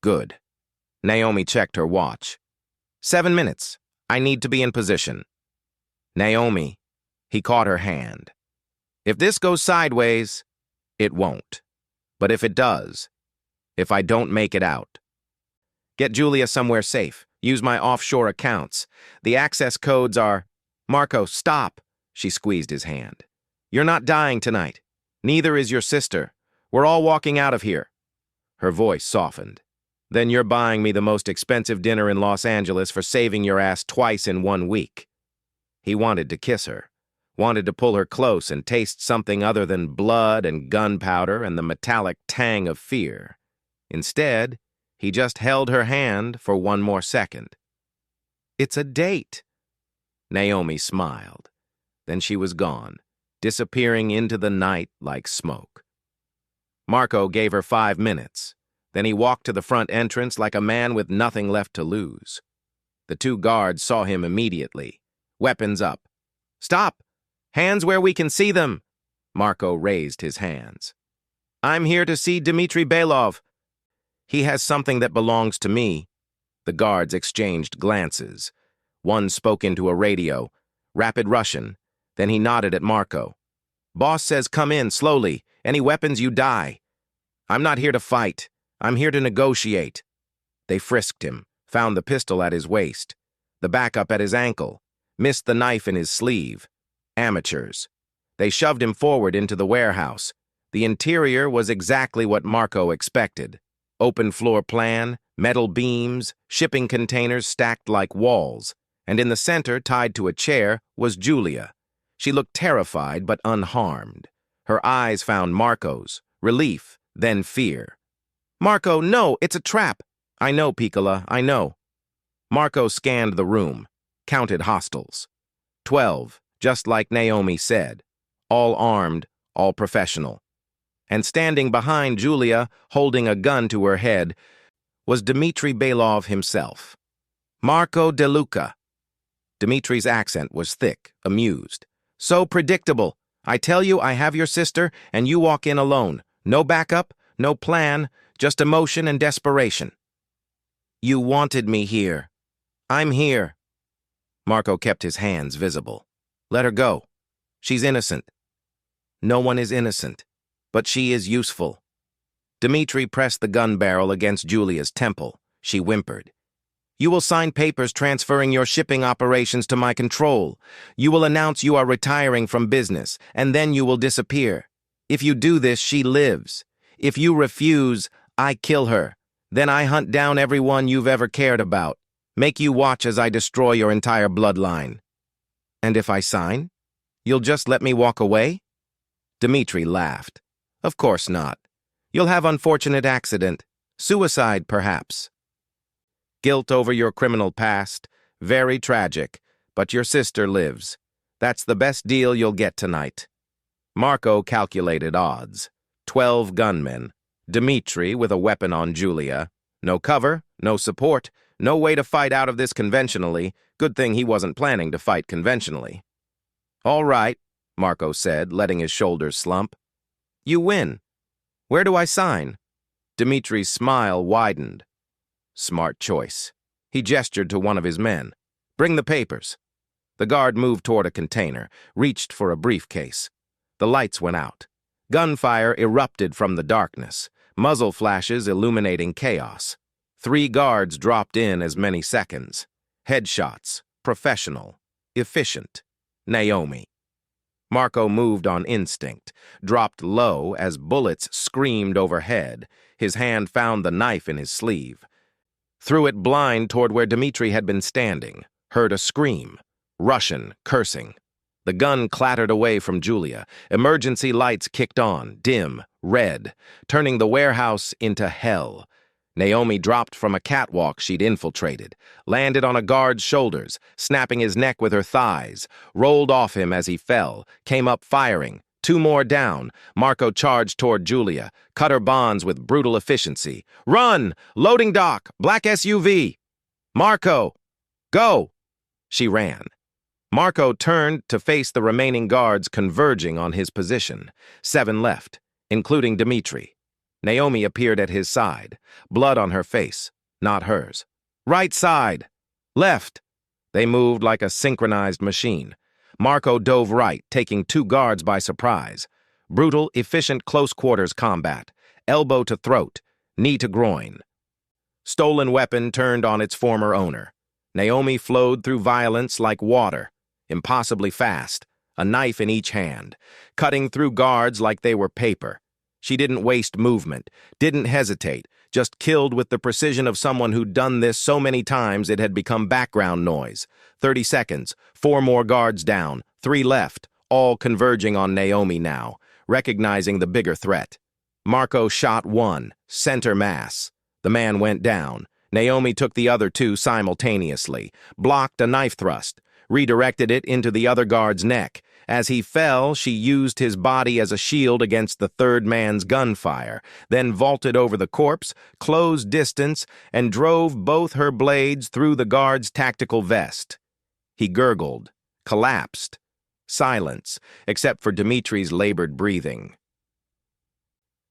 Good. Naomi checked her watch. 7 minutes. I need to be in position. Naomi, he caught her hand. If this goes sideways, it won't. But if it does, if I don't make it out, get Julia somewhere safe. Use my offshore accounts. The access codes are... Marco, stop. She squeezed his hand. You're not dying tonight. Neither is your sister. We're all walking out of here. Her voice softened. Then you're buying me the most expensive dinner in Los Angeles for saving your ass twice in 1 week. He wanted to kiss her, wanted to pull her close and taste something other than blood and gunpowder and the metallic tang of fear. Instead, he just held her hand for 1 more second. It's a date. Naomi smiled. Then she was gone, disappearing into the night like smoke. Marco gave her 5 minutes. Then he walked to the front entrance like a man with nothing left to lose. The 2 guards saw him immediately, weapons up. Stop! Hands where we can see them! Marco raised his hands. I'm here to see Dmitri Belov. He has something that belongs to me. The guards exchanged glances. One spoke into a radio, rapid Russian. Then he nodded at Marco. Boss says come in, slowly. Any weapons, you die. I'm not here to fight. I'm here to negotiate. They frisked him, found the pistol at his waist, the backup at his ankle, missed the knife in his sleeve. Amateurs. They shoved him forward into the warehouse. The interior was exactly what Marco expected. Open floor plan, metal beams, shipping containers stacked like walls, and in the center, tied to a chair, was Julia. She looked terrified but unharmed. Her eyes found Marco's, relief, then fear. Marco, no, it's a trap. I know, Piccola, I know. Marco scanned the room, counted hostiles. 12, just like Naomi said. All armed, all professional. And standing behind Julia, holding a gun to her head, was Dmitri Belov himself. Marco De Luca. Dmitri's accent was thick, amused. So predictable. I tell you I have your sister, and you walk in alone. No backup, no plan, just emotion and desperation. You wanted me here. I'm here. Marco kept his hands visible. Let her go. She's innocent. No one is innocent, but she is useful. Dmitri pressed the gun barrel against Julia's temple. She whimpered. You will sign papers transferring your shipping operations to my control. You will announce you are retiring from business, and then you will disappear. If you do this, she lives. If you refuse, I kill her. Then I hunt down everyone you've ever cared about. Make you watch as I destroy your entire bloodline. And if I sign? You'll just let me walk away? Dmitri laughed. Of course not. You'll have unfortunate accident. Suicide, perhaps. Guilt over your criminal past. Very tragic. But your sister lives. That's the best deal you'll get tonight. Marco calculated odds. 12 gunmen. Dmitri with a weapon on Julia. No cover, no support, no way to fight out of this conventionally. Good thing he wasn't planning to fight conventionally. All right, Marco said, letting his shoulders slump. You win. Where do I sign? Dmitri's smile widened. Smart choice. He gestured to one of his men. Bring the papers. The guard moved toward a container, reached for a briefcase. The lights went out. Gunfire erupted from the darkness, muzzle flashes illuminating chaos. 3 guards dropped in as many seconds. Headshots, professional, efficient. Naomi. Marco moved on instinct, dropped low as bullets screamed overhead. His hand found the knife in his sleeve. Threw it blind toward where Dmitri had been standing. Heard a scream. Russian, cursing. The gun clattered away from Julia. Emergency lights kicked on, dim, red, turning the warehouse into hell. Naomi dropped from a catwalk she'd infiltrated, landed on a guard's shoulders, snapping his neck with her thighs, rolled off him as he fell, came up firing. 2 more down. Marco charged toward Julia, cut her bonds with brutal efficiency. Run! Loading dock! Black SUV! Marco! Go! She ran. Marco turned to face the remaining guards converging on his position. 7 left, including Dmitri. Naomi appeared at his side, blood on her face, not hers. Right side! Left! They moved like a synchronized machine. Marco dove right, taking 2 guards by surprise. Brutal, efficient close-quarters combat. Elbow to throat, knee to groin. Stolen weapon turned on its former owner. Naomi flowed through violence like water, impossibly fast, a knife in each hand, cutting through guards like they were paper. She didn't waste movement, didn't hesitate, just killed with the precision of someone who'd done this so many times it had become background noise. 30 seconds, 4 more guards down, 3 left, all converging on Naomi now, recognizing the bigger threat. Marco shot 1, center mass. The man went down. Naomi took the other 2 simultaneously, blocked a knife thrust, redirected it into the other guard's neck. As he fell, she used his body as a shield against the 3rd man's gunfire, then vaulted over the corpse, closed distance, and drove both her blades through the guard's tactical vest. He gurgled, collapsed. Silence, except for Dmitri's labored breathing.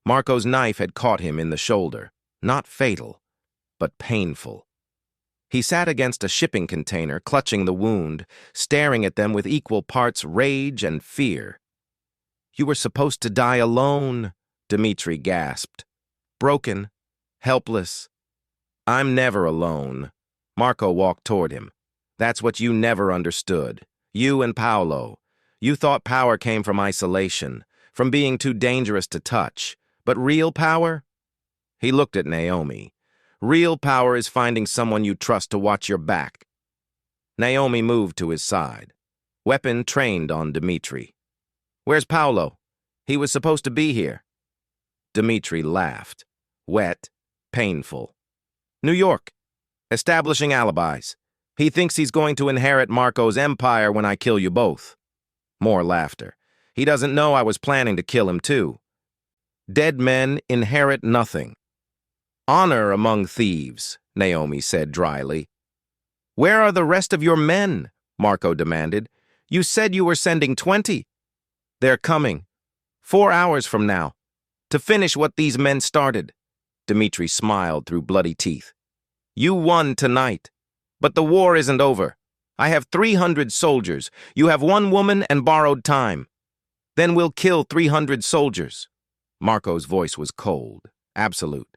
Marco's knife had caught him in the shoulder, not fatal, but painful. He sat against a shipping container, clutching the wound, staring at them with equal parts rage and fear. "You were supposed to die alone," Dmitri gasped. "Broken, helpless." "I'm never alone." Marco walked toward him. "That's what you never understood. You and Paolo. You thought power came from isolation, from being too dangerous to touch. But real power?" He looked at Naomi. "Real power is finding someone you trust to watch your back." Naomi moved to his side. Weapon trained on Dmitri. "Where's Paolo? He was supposed to be here." Dmitri laughed. Wet, painful. "New York. Establishing alibis. He thinks he's going to inherit Marco's empire when I kill you both." More laughter. "He doesn't know I was planning to kill him too." "Dead men inherit nothing." "Honor among thieves," Naomi said dryly. "Where are the rest of your men?" Marco demanded. "You said you were sending 20. "They're coming. 4 hours from now. To finish what these men started." Dmitri smiled through bloody teeth. "You won tonight. But the war isn't over. I have 300 soldiers. You have 1 woman and borrowed time. Then we'll kill 300 soldiers." Marco's voice was cold, absolute.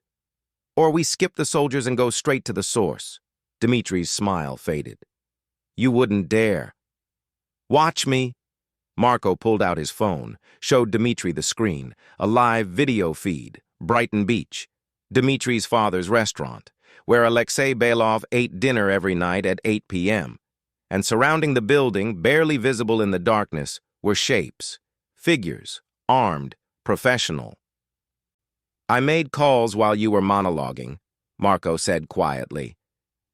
"Or we skip the soldiers and go straight to the source." Dmitri's smile faded. "You wouldn't dare." "Watch me." Marco pulled out his phone, showed Dmitri the screen, a live video feed, Brighton Beach, Dmitri's father's restaurant, where Alexei Belov ate dinner every night at 8 p.m. And surrounding the building, barely visible in the darkness, were shapes, figures, armed, professional. "I made calls while you were monologuing," Marco said quietly.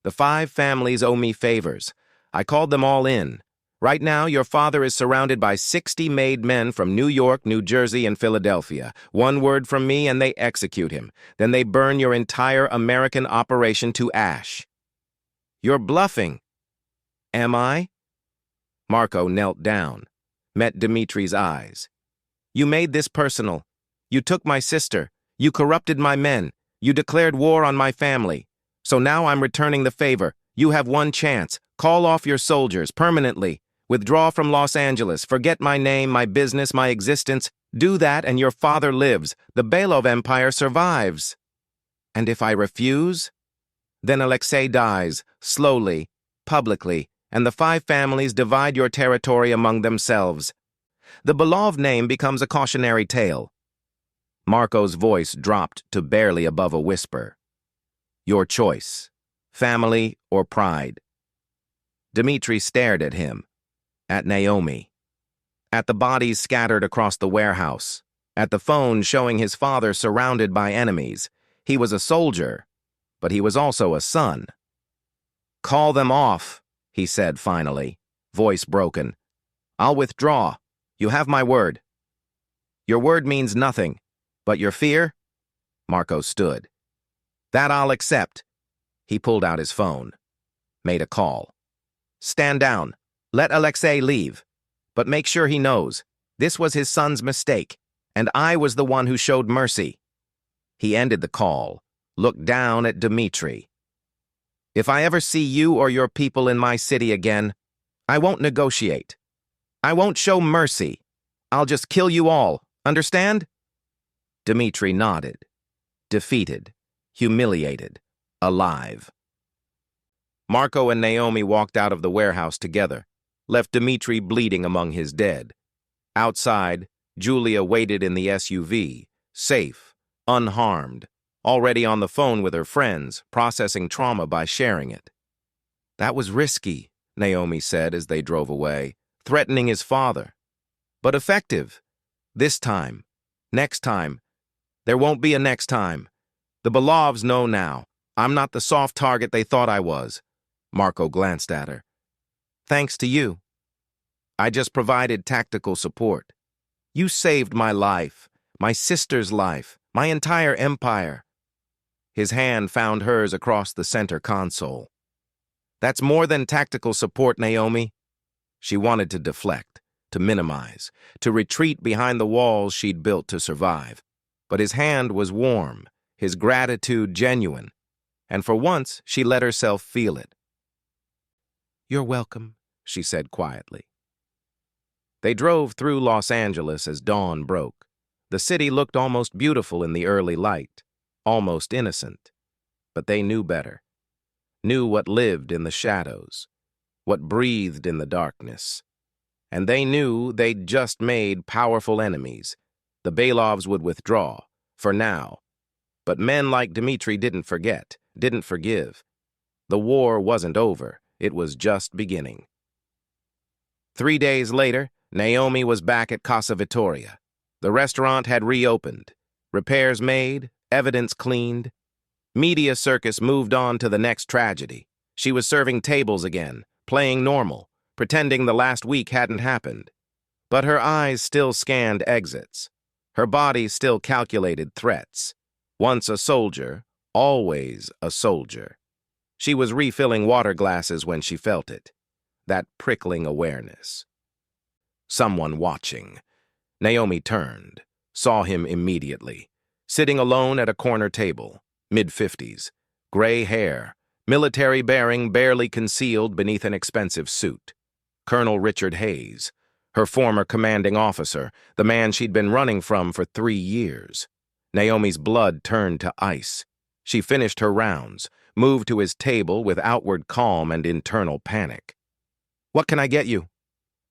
"The 5 families owe me favors. I called them all in. Right now, your father is surrounded by 60 made men from New York, New Jersey, and Philadelphia. 1 word from me and they execute him. Then they burn your entire American operation to ash." "You're bluffing." "Am I?" Marco knelt down, met Dmitri's eyes. "You made this personal. You took my sister. You corrupted my men. You declared war on my family. So now I'm returning the favor. You have 1 chance. Call off your soldiers permanently. Withdraw from Los Angeles. Forget my name, my business, my existence. Do that and your father lives. The Belov Empire survives." "And if I refuse?" Then Alexei dies, slowly, publicly, and the 5 families divide your territory among themselves. The Beloved name becomes a cautionary tale. Marco's voice dropped to barely above a whisper. Your choice, family or pride. Dmitri stared at him, at Naomi, at the bodies scattered across the warehouse, at the phone showing his father surrounded by enemies. He was a soldier, but he was also a son. Call them off, he said finally, voice broken. I'll withdraw. You have my word. Your word means nothing, but your fear? Marco stood. That I'll accept. He pulled out his phone, made a call. Stand down. Let Alexei leave. But make sure he knows, this was his son's mistake, and I was the one who showed mercy. He ended the call, looked down at Dmitri. If I ever see you or your people in my city again, I won't negotiate. I won't show mercy. I'll just kill you all, understand? Dmitri nodded, defeated, humiliated, alive. Marco and Naomi walked out of the warehouse together, left Dmitri bleeding among his dead. Outside, Julia waited in the SUV, safe, unharmed, already on the phone with her friends, processing trauma by sharing it. That was risky, Naomi said as they drove away, threatening his father. But effective. This time. Next time. There won't be a next time. The Beloveds know now. I'm not the soft target they thought I was. Marco glanced at her. Thanks to you. I just provided tactical support. You saved my life, my sister's life, my entire empire. His hand found hers across the center console. That's more than tactical support, Naomi. She wanted to deflect, to minimize, to retreat behind the walls she'd built to survive. But his hand was warm, his gratitude genuine, and for once she let herself feel it. You're welcome, she said quietly. They drove through Los Angeles as dawn broke. The city looked almost beautiful in the early light, almost innocent. But they knew better, knew what lived in the shadows, what breathed in the darkness. And they knew they'd just made powerful enemies. The Beloveds would withdraw, for now. But men like Dmitri didn't forget, didn't forgive. The war wasn't over, it was just beginning. 3 days later, Naomi was back at Casa Vittoria. The restaurant had reopened, repairs made, evidence cleaned. Media circus moved on to the next tragedy. She was serving tables again, playing normal, pretending the last week hadn't happened. But her eyes still scanned exits. Her body still calculated threats. Once a soldier, always a soldier. She was refilling water glasses when she felt it. That prickling awareness. Someone watching. Naomi turned, saw him immediately. Sitting alone at a corner table, mid-50s, gray hair, military bearing barely concealed beneath an expensive suit. Colonel Richard Hayes, her former commanding officer, the man she'd been running from for 3 years. Naomi's blood turned to ice. She finished her rounds, moved to his table with outward calm and internal panic. What can I get you?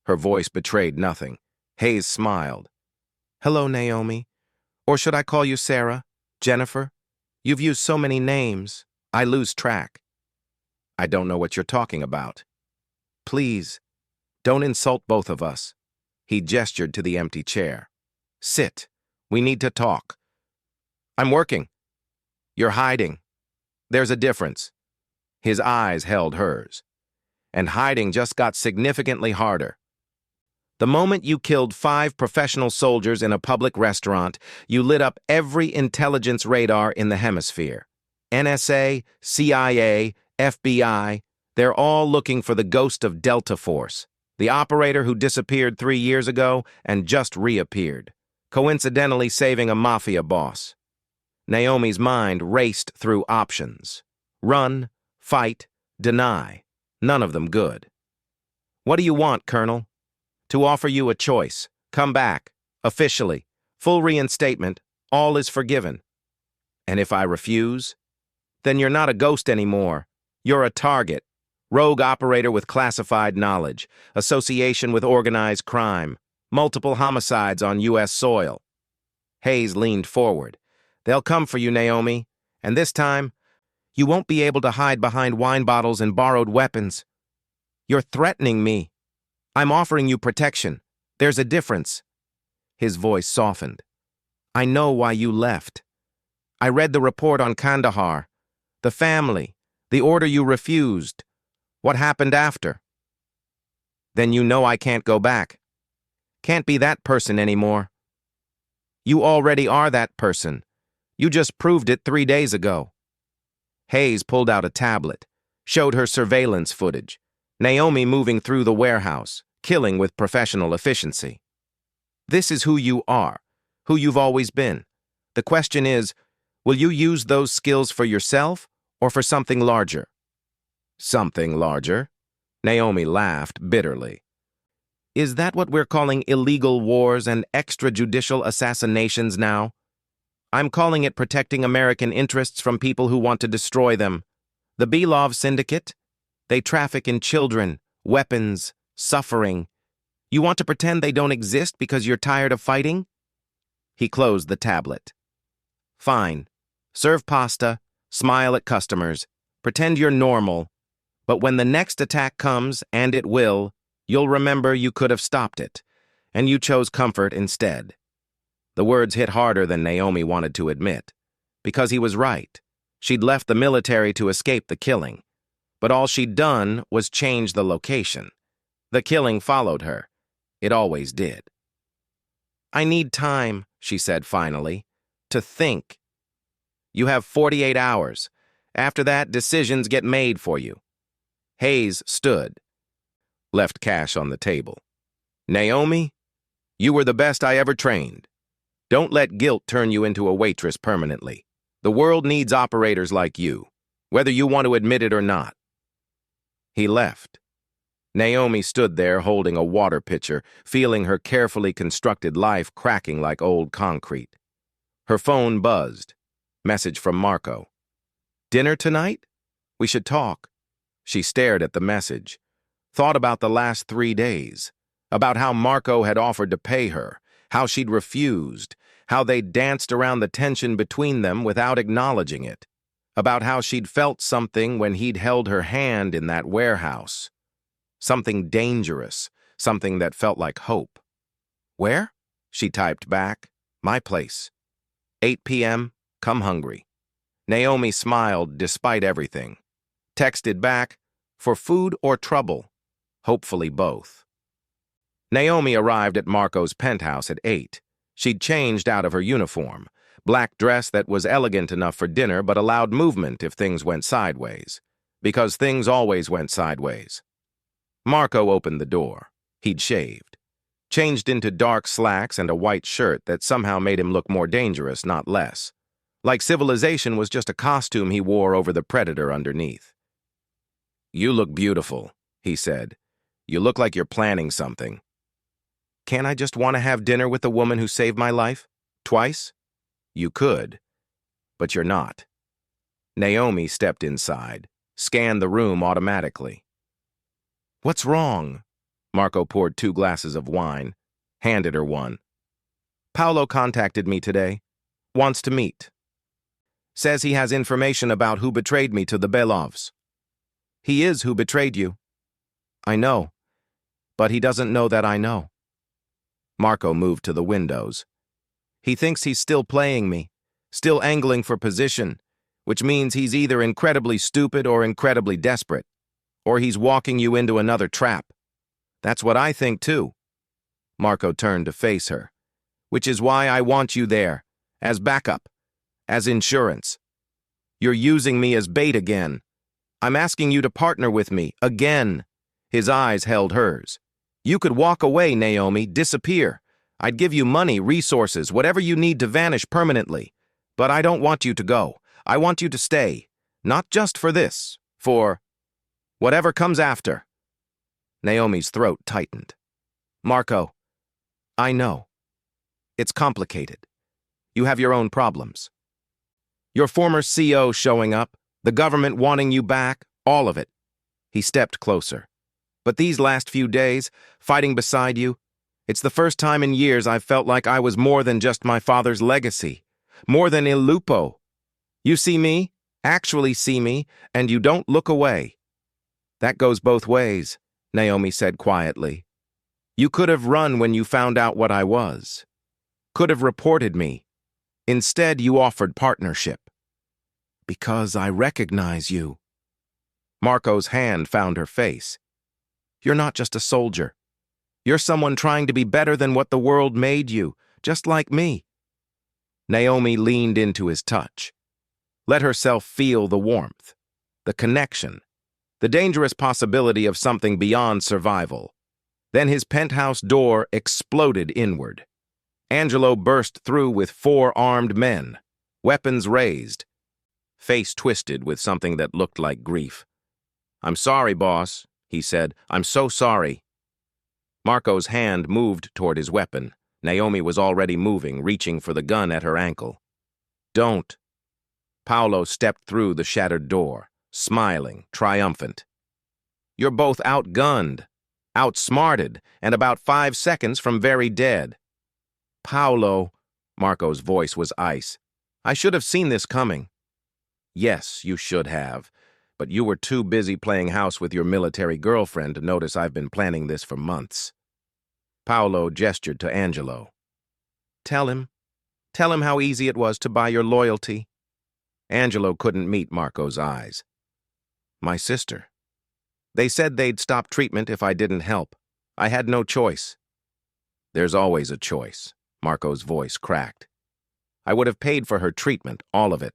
Her voice betrayed nothing. Hayes smiled. Hello, Naomi. Or should I call you Sarah? Jennifer? You've used so many names, I lose track. I don't know what you're talking about. Please, don't insult both of us. He gestured to the empty chair. Sit. We need to talk. I'm working. You're hiding. There's a difference. His eyes held hers. And hiding just got significantly harder. The moment you killed 5 professional soldiers in a public restaurant, you lit up every intelligence radar in the hemisphere. NSA, CIA, FBI, they're all looking for the ghost of Delta Force, the operator who disappeared 3 years ago and just reappeared, coincidentally saving a Mafia boss. Naomi's mind raced through options. Run, fight, deny. None of them good. What do you want, Colonel? To offer you a choice. Come back. Officially. Full reinstatement. All is forgiven. And if I refuse? Then you're not a ghost anymore. You're a target. Rogue operator with classified knowledge, association with organized crime, multiple homicides on U.S. soil. Hayes leaned forward. They'll come for you, Naomi. And this time, you won't be able to hide behind wine bottles and borrowed weapons. You're threatening me. I'm offering you protection. There's a difference. His voice softened. I know why you left. I read the report on Kandahar, the family, the order you refused. What happened after? Then you know I can't go back. Can't be that person anymore. You already are that person. You just proved it 3 days ago. Hayes pulled out a tablet, showed her surveillance footage. Naomi moving through the warehouse, killing with professional efficiency. This is who you are, who you've always been. The question is, will you use those skills for yourself or for something larger? Something larger? Naomi laughed bitterly. Is that what we're calling illegal wars and extrajudicial assassinations now? I'm calling it protecting American interests from people who want to destroy them. The Belov Syndicate? They traffic in children, weapons, suffering. You want to pretend they don't exist because you're tired of fighting? He closed the tablet. Fine. Serve pasta, smile at customers, pretend you're normal. But when the next attack comes, and it will, you'll remember you could have stopped it, and you chose comfort instead. The words hit harder than Naomi wanted to admit, because he was right. She'd left the military to escape the killing, but all she'd done was change the location. The killing followed her. It always did. I need time, she said finally, to think. You have 48 hours. After that, decisions get made for you. Hayes stood, left cash on the table. Naomi, you were the best I ever trained. Don't let guilt turn you into a waitress permanently. The world needs operators like you, whether you want to admit it or not. He left. Naomi stood there holding a water pitcher, feeling her carefully constructed life cracking like old concrete. Her phone buzzed. Message from Marco. Dinner tonight? We should talk. She stared at the message, thought about the last 3 days, about how Marco had offered to pay her, how she'd refused, how they'd danced around the tension between them without acknowledging it, about how she'd felt something when he'd held her hand in that warehouse. Something dangerous, something that felt like hope. Where? She typed back. My place. 8 p.m., come hungry. Naomi smiled despite everything. Texted back, for food or trouble? Hopefully both. Naomi arrived at Marco's penthouse at 8. She'd changed out of her uniform, black dress that was elegant enough for dinner but allowed movement if things went sideways, because things always went sideways. Marco opened the door. He'd shaved, changed into dark slacks and a white shirt that somehow made him look more dangerous, not less. Like civilization was just a costume he wore over the predator underneath. You look beautiful, he said. You look like you're planning something. Can't I just want to have dinner with the woman who saved my life? Twice? You could, but you're not. Naomi stepped inside, scanned the room automatically. What's wrong? Marco poured 2 glasses of wine, handed her one. Paolo contacted me today. Wants to meet. Says he has information about who betrayed me to the Belovs. He is who betrayed you. I know, but he doesn't know that I know. Marco moved to the windows. He thinks he's still playing me, still angling for position, which means he's either incredibly stupid or incredibly desperate, or he's walking you into another trap. That's what I think too. Marco turned to face her. Which is why I want you there, as backup, as insurance. You're using me as bait again. I'm asking you to partner with me, again. His eyes held hers. You could walk away, Naomi, disappear. I'd give you money, resources, whatever you need to vanish permanently. But I don't want you to go. I want you to stay. Not just for this, for whatever comes after. Naomi's throat tightened. Marco, I know. It's complicated. You have your own problems. Your former CO showing up, The government wanting you back, all of it. He stepped closer. But these last few days, fighting beside you, it's the first time in years I've felt like I was more than just my father's legacy. More than Il Lupo. You see me, actually see me, and you don't look away. That goes both ways, Naomi said quietly. You could have run when you found out what I was. Could have reported me. Instead, you offered partnership. Because I recognize you. Marco's hand found her face. You're not just a soldier. You're someone trying to be better than what the world made you, just like me. Naomi leaned into his touch. Let herself feel the warmth, the connection, the dangerous possibility of something beyond survival. Then his penthouse door exploded inward. Angelo burst through with 4 armed men, weapons raised, face twisted with something that looked like grief. I'm sorry, boss, he said. I'm so sorry. Marco's hand moved toward his weapon. Naomi was already moving, reaching for the gun at her ankle. Don't. Paolo stepped through the shattered door, smiling, triumphant. You're both outgunned, outsmarted, and about 5 seconds from very dead. Paolo, Marco's voice was ice. I should have seen this coming. Yes, you should have, but you were too busy playing house with your military girlfriend to notice I've been planning this for months. Paolo gestured to Angelo. Tell him how easy it was to buy your loyalty. Angelo couldn't meet Marco's eyes. My sister. They said they'd stop treatment if I didn't help. I had no choice. There's always a choice. Marco's voice cracked. I would have paid for her treatment, all of it.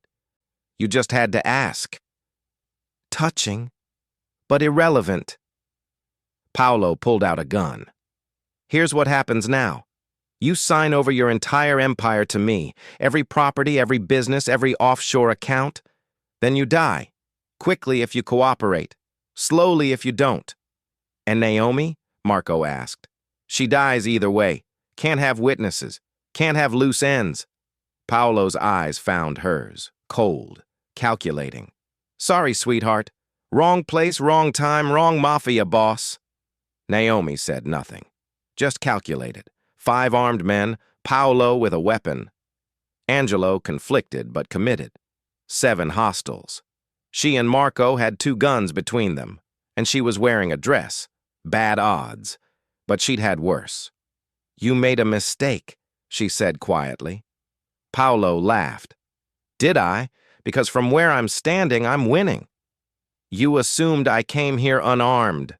You just had to ask. Touching, but irrelevant. Paolo pulled out a gun. Here's what happens now. You sign over your entire empire to me, every property, every business, every offshore account. Then you die. Quickly if you cooperate. Slowly if you don't. And Naomi? Marco asked. She dies either way. Can't have witnesses. Can't have loose ends. Paolo's eyes found hers, cold, calculating. Sorry, sweetheart. Wrong place, wrong time, wrong mafia boss. Naomi said nothing. Just calculated. 5 armed men, Paolo with a weapon. Angelo conflicted but committed. 7 hostiles. She and Marco had 2 guns between them, and she was wearing a dress. Bad odds. But she'd had worse. You made a mistake, she said quietly. Paolo laughed. Did I? Because from where I'm standing, I'm winning. You assumed I came here unarmed.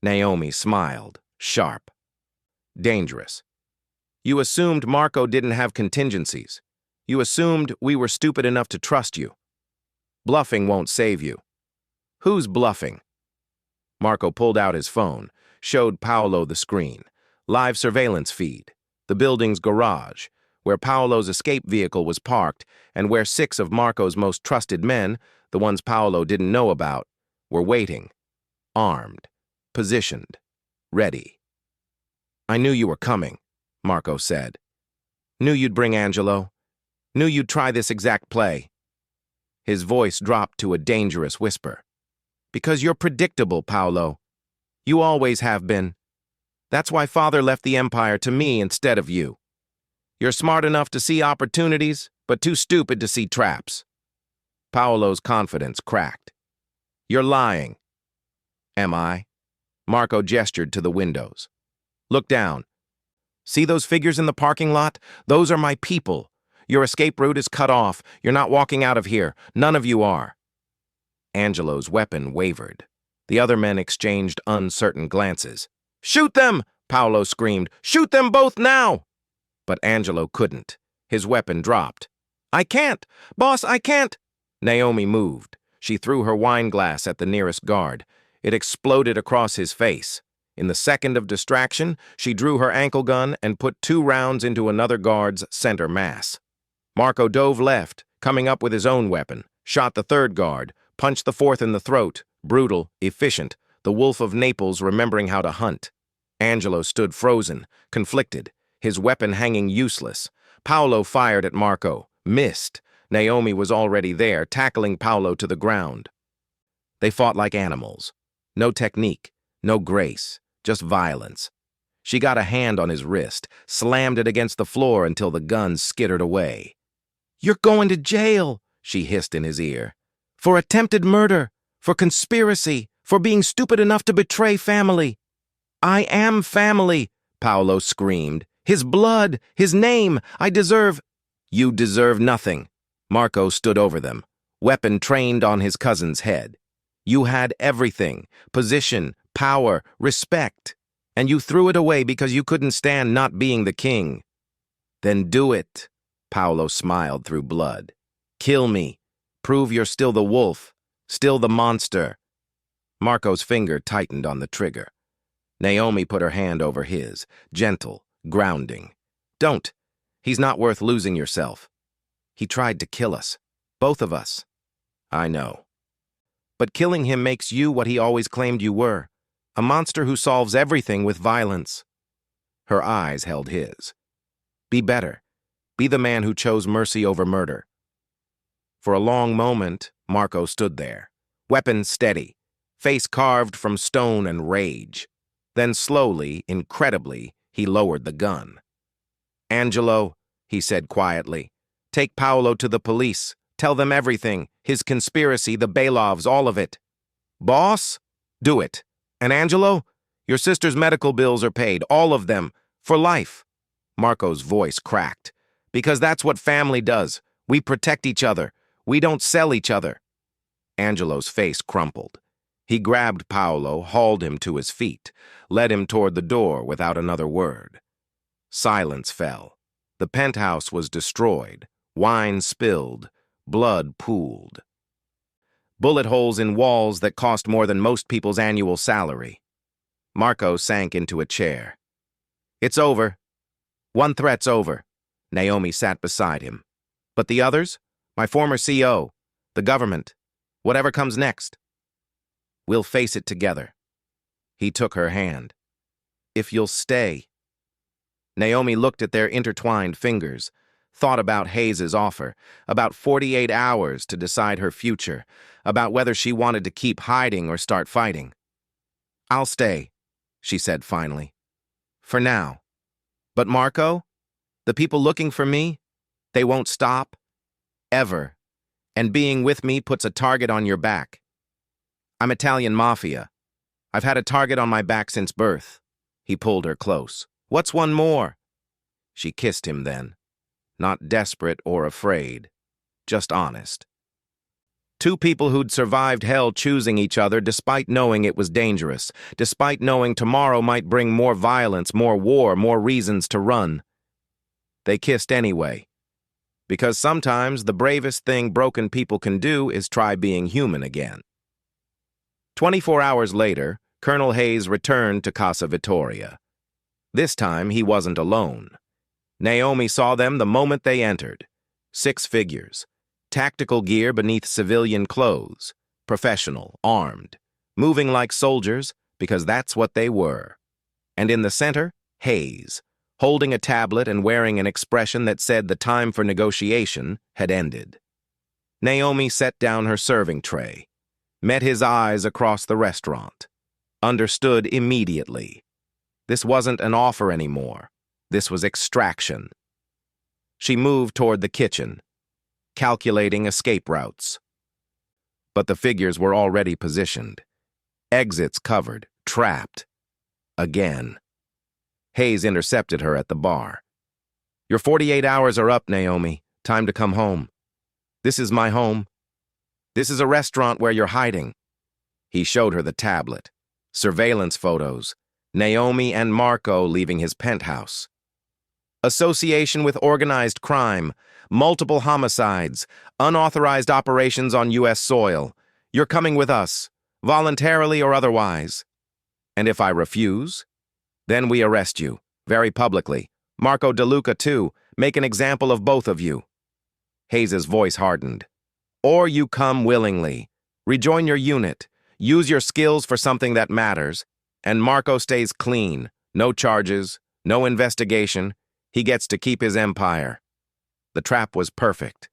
Naomi smiled, sharp. Dangerous. You assumed Marco didn't have contingencies. You assumed we were stupid enough to trust you. Bluffing won't save you. Who's bluffing? Marco pulled out his phone, showed Paolo the screen. Live surveillance feed. The building's garage, where Paolo's escape vehicle was parked and where 6 of Marco's most trusted men, the ones Paolo didn't know about, were waiting. Armed. Positioned. Ready. I knew you were coming, Marco said. Knew you'd bring Angelo. Knew you'd try this exact play. His voice dropped to a dangerous whisper. Because you're predictable, Paolo. You always have been. That's why Father left the Empire to me instead of you. You're smart enough to see opportunities, but too stupid to see traps. Paolo's confidence cracked. You're lying. Am I? Marco gestured to the windows. Look down. See those figures in the parking lot? Those are my people. Your escape route is cut off. You're not walking out of here. None of you are. Angelo's weapon wavered. The other men exchanged uncertain glances. Shoot them! Paolo screamed. Shoot them both now! But Angelo couldn't. His weapon dropped. I can't! Boss, I can't! Naomi moved. She threw her wine glass at the nearest guard. It exploded across his face. In the second of distraction, she drew her ankle gun and put 2 rounds into another guard's center mass. Marco dove left, coming up with his own weapon, shot the 3rd guard, punched the 4th in the throat, brutal, efficient, the wolf of Naples remembering how to hunt. Angelo stood frozen, conflicted, his weapon hanging useless. Paolo fired at Marco, missed, Naomi was already there, tackling Paolo to the ground. They fought like animals. No technique, no grace, just violence. She got a hand on his wrist, slammed it against the floor until the gun skittered away. "You're going to jail," she hissed in his ear. "For attempted murder, for conspiracy, for being stupid enough to betray family." "I am family," Paolo screamed. "His blood, his name, I deserve—" "You deserve nothing." Marco stood over them, weapon trained on his cousin's head. "You had everything, position, power, respect, and you threw it away because you couldn't stand not being the king." "Then do it," Paolo smiled through blood. "Kill me. Prove you're still the wolf, still the monster." Marco's finger tightened on the trigger. Naomi put her hand over his, gentle, grounding. "Don't. He's not worth losing yourself. He tried to kill us. Both of us." "I know. But killing him makes you what he always claimed you were, a monster who solves everything with violence." Her eyes held his. "Be better. Be the man who chose mercy over murder." For a long moment, Marco stood there, weapon steady, face carved from stone and rage. Then slowly, incredibly, he lowered the gun. "Angelo," he said quietly, "take Paolo to the police. Tell them everything, his conspiracy, the Bailovs, all of it." "Boss? Do it. And Angelo? Your sister's medical bills are paid, all of them, for life." Marco's voice cracked. "Because that's what family does. We protect each other. We don't sell each other." Angelo's face crumpled. He grabbed Paolo, hauled him to his feet, led him toward the door without another word. Silence fell. The penthouse was destroyed, wine spilled, blood pooled. Bullet holes in walls that cost more than most people's annual salary. Marco sank into a chair. "It's over. One threat's over." Naomi sat beside him. "But the others? My former CO, the government, whatever comes next. We'll face it together." He took her hand. "If you'll stay." Naomi looked at their intertwined fingers, thought about Hayes's offer, about 48 hours to decide her future, about whether she wanted to keep hiding or start fighting. "I'll stay," she said finally. "For now. But Marco, the people looking for me, they won't stop. Ever. And being with me puts a target on your back. I'm Italian Mafia. I've had a target on my back since birth." He pulled her close. "What's one more?" She kissed him then. Not desperate or afraid, just honest. Two people who'd survived hell choosing each other despite knowing it was dangerous, despite knowing tomorrow might bring more violence, more war, more reasons to run. They kissed anyway. Because sometimes the bravest thing broken people can do is try being human again. 24 hours later, Colonel Hayes returned to Casa Vittoria. This time, he wasn't alone. Naomi saw them the moment they entered. 6 figures. Tactical gear beneath civilian clothes. Professional, armed. Moving like soldiers, because that's what they were. And in the center, Hayes, holding a tablet and wearing an expression that said the time for negotiation had ended. Naomi set down her serving tray, met his eyes across the restaurant, understood immediately. This wasn't an offer anymore. This was extraction. She moved toward the kitchen, calculating escape routes. But the figures were already positioned. Exits covered, trapped. Again. Hayes intercepted her at the bar. "Your 48 hours are up, Naomi. Time to come home. This is my home. This is a restaurant where you're hiding." He showed her the tablet. Surveillance photos. Naomi and Marco leaving his penthouse. Association with organized crime. Multiple homicides. Unauthorized operations on U.S. soil. You're coming with us, voluntarily or otherwise. And if I refuse, then we arrest you, very publicly. Marco DeLuca, too. Make an example of both of you. Hayes's voice hardened. Or you come willingly. Rejoin your unit. Use your skills for something that matters. And Marco stays clean. No charges. No investigation. He gets to keep his empire. The trap was perfect.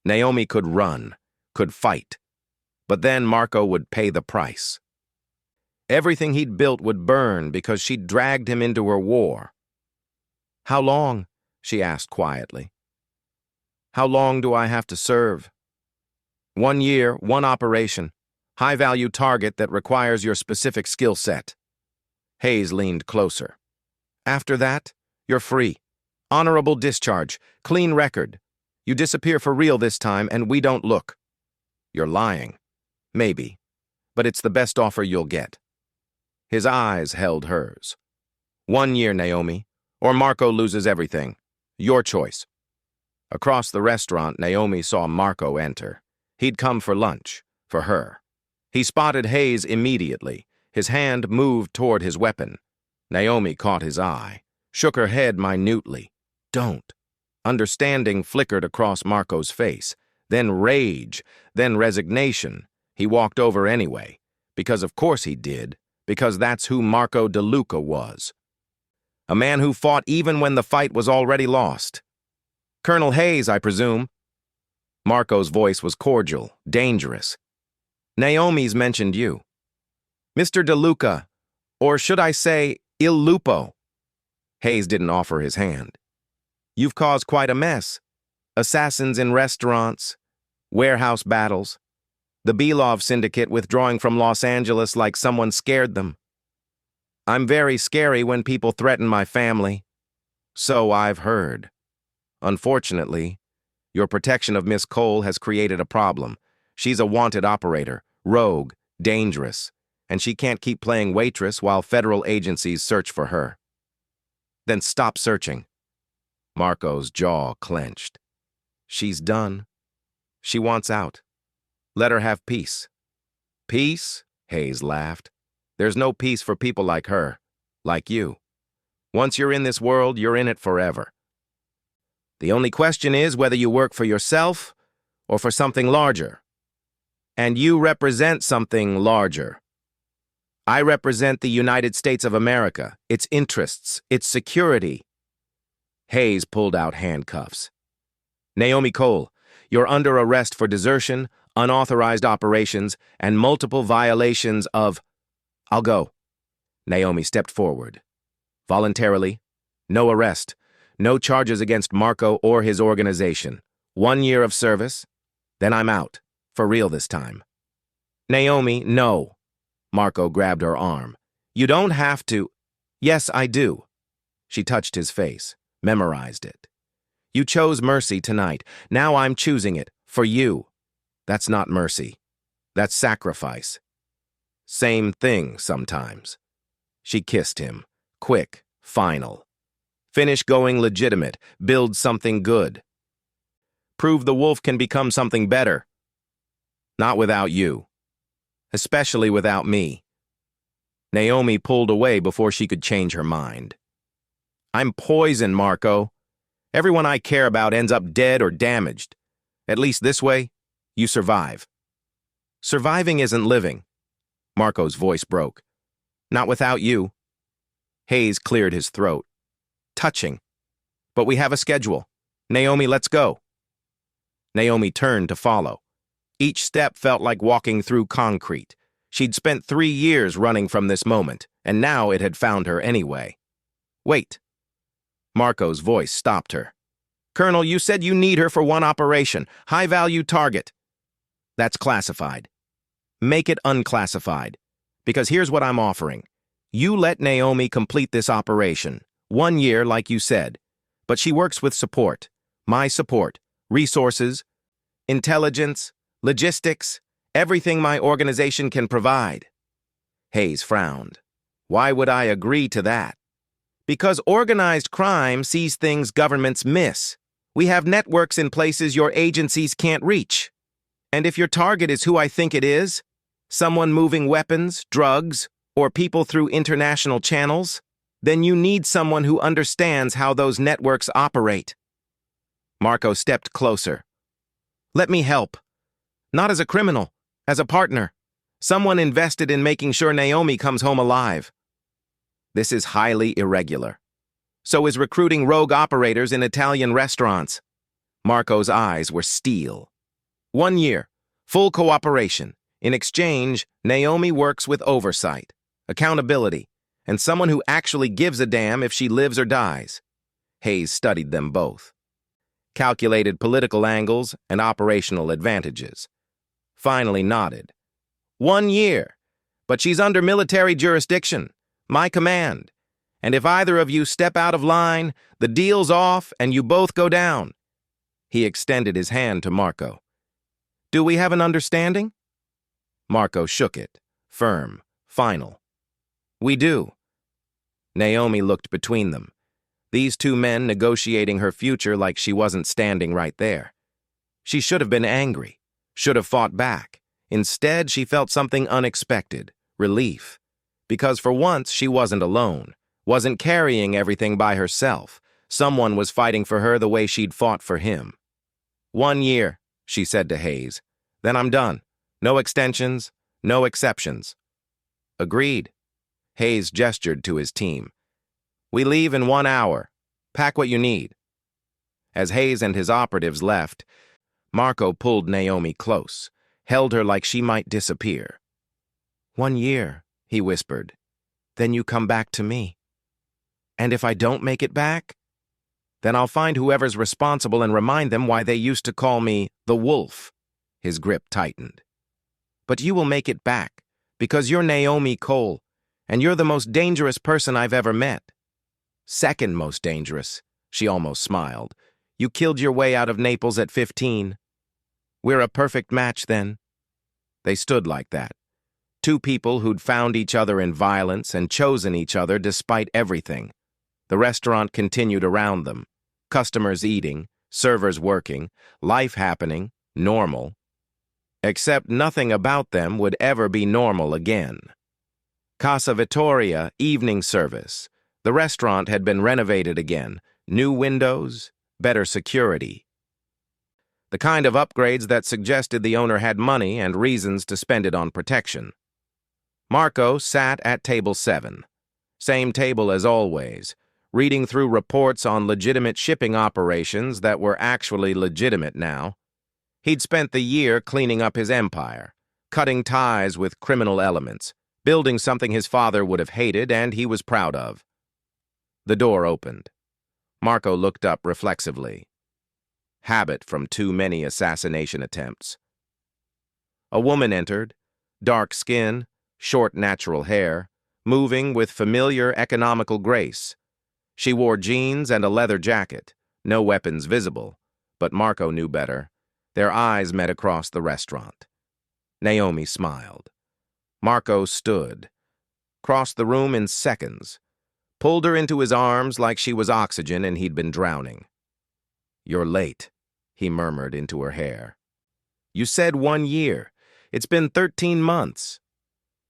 Naomi could run, could fight, but then Marco would pay the price. Everything he'd built would burn because she'd dragged him into her war. "How long?" she asked quietly. "How long do I have to serve?" "1 year, 1 operation. High-value target that requires your specific skill set." Hayes leaned closer. "After that, you're free. Honorable discharge, clean record. You disappear for real this time, and we don't look." "You're lying." "Maybe, but it's the best offer you'll get." His eyes held hers. 1 year, Naomi, or Marco loses everything. Your choice." Across the restaurant, Naomi saw Marco enter. He'd come for lunch, for her. He spotted Hayes immediately. His hand moved toward his weapon. Naomi caught his eye, shook her head minutely. "Don't." Understanding flickered across Marco's face, then rage, then resignation. He walked over anyway, because of course he did, because that's who Marco DeLuca was. A man who fought even when the fight was already lost. "Colonel Hayes, I presume." Marco's voice was cordial, dangerous. "Naomi's mentioned you." "Mr. DeLuca, or should I say, Il Lupo." Hayes didn't offer his hand. "You've caused quite a mess. Assassins in restaurants, warehouse battles, the Belov syndicate withdrawing from Los Angeles like someone scared them. I'm very scary when people threaten my family. So I've heard. Unfortunately, your protection of Miss Cole has created a problem. She's a wanted operator, rogue, dangerous, and she can't keep playing Waitress while federal agencies search for her." "Then stop searching." Marco's jaw clenched. "She's done. She wants out. Let her have peace." "Peace?" Hayes laughed. "There's no peace for people like her, like you. Once you're in this world, you're in it forever. The only question is whether you work for yourself or for something larger. And you represent something larger. I represent the United States of America, its interests, its security." Hayes pulled out handcuffs. "Naomi Cole, you're under arrest for desertion, unauthorized operations, and multiple violations of—" "I'll go." Naomi stepped forward. "Voluntarily. No arrest. No charges against Marco or his organization. 1 year of service. Then I'm out. For real this time." "Naomi, no." Marco grabbed her arm. "You don't have to." "Yes, I do." She touched his face, memorized it. "You chose mercy tonight. Now I'm choosing it. For you. That's not mercy. That's sacrifice. Same thing sometimes." She kissed him. Quick, final. "Finish going legitimate. Build something good. Prove the wolf can become something better. Not without you. Especially without me." Naomi pulled away before she could change her mind. "I'm poison, Marco. Everyone I care about ends up dead or damaged. At least this way, you survive." "Surviving isn't living." Marco's voice broke. "Not without you." Hayes cleared his throat. "Touching. But we have a schedule. Naomi, let's go." Naomi turned to follow. Each step felt like walking through concrete. She'd spent 3 years running from this moment, and now it had found her anyway. "Wait." Marco's voice stopped her. "Colonel, you said you need her for 1 operation. High-value target." "That's classified." "Make it unclassified. Because here's what I'm offering. You let Naomi complete this operation. 1 year, like you said. But she works with support. My support. Resources. Intelligence. Logistics. Everything my organization can provide." Hayes frowned. "Why would I agree to that?" "Because organized crime sees things governments miss. We have networks in places your agencies can't reach. And if your target is who I think it is, someone moving weapons, drugs, or people through international channels, then you need someone who understands how those networks operate." Marco stepped closer. "Let me help. Not as a criminal, as a partner. Someone invested in making sure Naomi comes home alive." "This is highly irregular. So is recruiting rogue operators in Italian restaurants." Marco's eyes were steel. 1 year. Full cooperation. In exchange, Naomi works with oversight, accountability, and someone who actually gives a damn if she lives or dies. Hayes studied them both. Calculated political angles and operational advantages. Finally nodded. 1 year. But she's under military jurisdiction, my command. And if either of you step out of line, the deal's off and you both go down. He extended his hand to Marco. Do we have an understanding? Marco shook it, firm, final. We do. Naomi looked between them. These two men negotiating her future like she wasn't standing right there. She should have been angry, should have fought back. Instead, she felt something unexpected, relief. Because for once, she wasn't alone, wasn't carrying everything by herself. Someone was fighting for her the way she'd fought for him. 1 year, she said to Hayes. Then I'm done. No extensions, no exceptions. Agreed. Hayes gestured to his team. We leave in 1 hour. Pack what you need. As Hayes and his operatives left, Marco pulled Naomi close, held her like she might disappear. 1 year, he whispered. Then you come back to me. And if I don't make it back, then I'll find whoever's responsible and remind them why they used to call me the Wolf. His grip tightened. But you will make it back, because you're Naomi Cole, and you're the most dangerous person I've ever met. Second most dangerous, she almost smiled. You killed your way out of Naples at 15. We're a perfect match then. They stood like that. Two people who'd found each other in violence and chosen each other despite everything. The restaurant continued around them. Customers eating, servers working, life happening, normal. Except nothing about them would ever be normal again. Casa Vittoria, evening service. The restaurant had been renovated again. New windows, better security. The kind of upgrades that suggested the owner had money and reasons to spend it on protection. Marco sat at table 7. Same table as always, reading through reports on legitimate shipping operations that were actually legitimate now. He'd spent the year cleaning up his empire, cutting ties with criminal elements, building something his father would have hated and he was proud of. The door opened. Marco looked up reflexively. Habit from too many assassination attempts. A woman entered, dark skin, short natural hair, moving with familiar economical grace. She wore jeans and a leather jacket, no weapons visible, but Marco knew better. Their eyes met across the restaurant. Naomi smiled. Marco stood, crossed the room in seconds, pulled her into his arms like she was oxygen and he'd been drowning. You're late, he murmured into her hair. You said 1 year. It's been 13 months.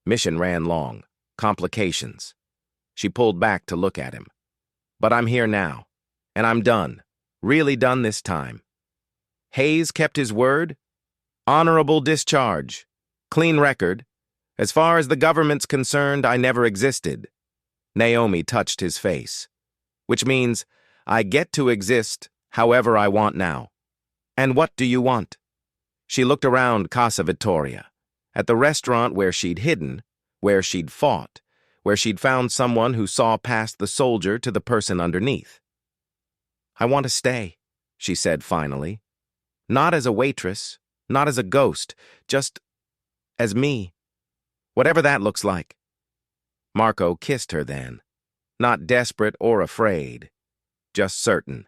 Mission ran long. Complications. She pulled back to look at him. But I'm here now, and I'm done. Really done this time. Hayes kept his word. Honorable discharge. Clean record. As far as the government's concerned, I never existed. Naomi touched his face. Which means, I get to exist however I want now. And what do you want? She looked around Casa Vittoria, at the restaurant where she'd hidden, where she'd fought, where she'd found someone who saw past the soldier to the person underneath. I want to stay, she said finally. Not as a waitress, not as a ghost, just as me. Whatever that looks like. Marco kissed her then, not desperate or afraid, just certain.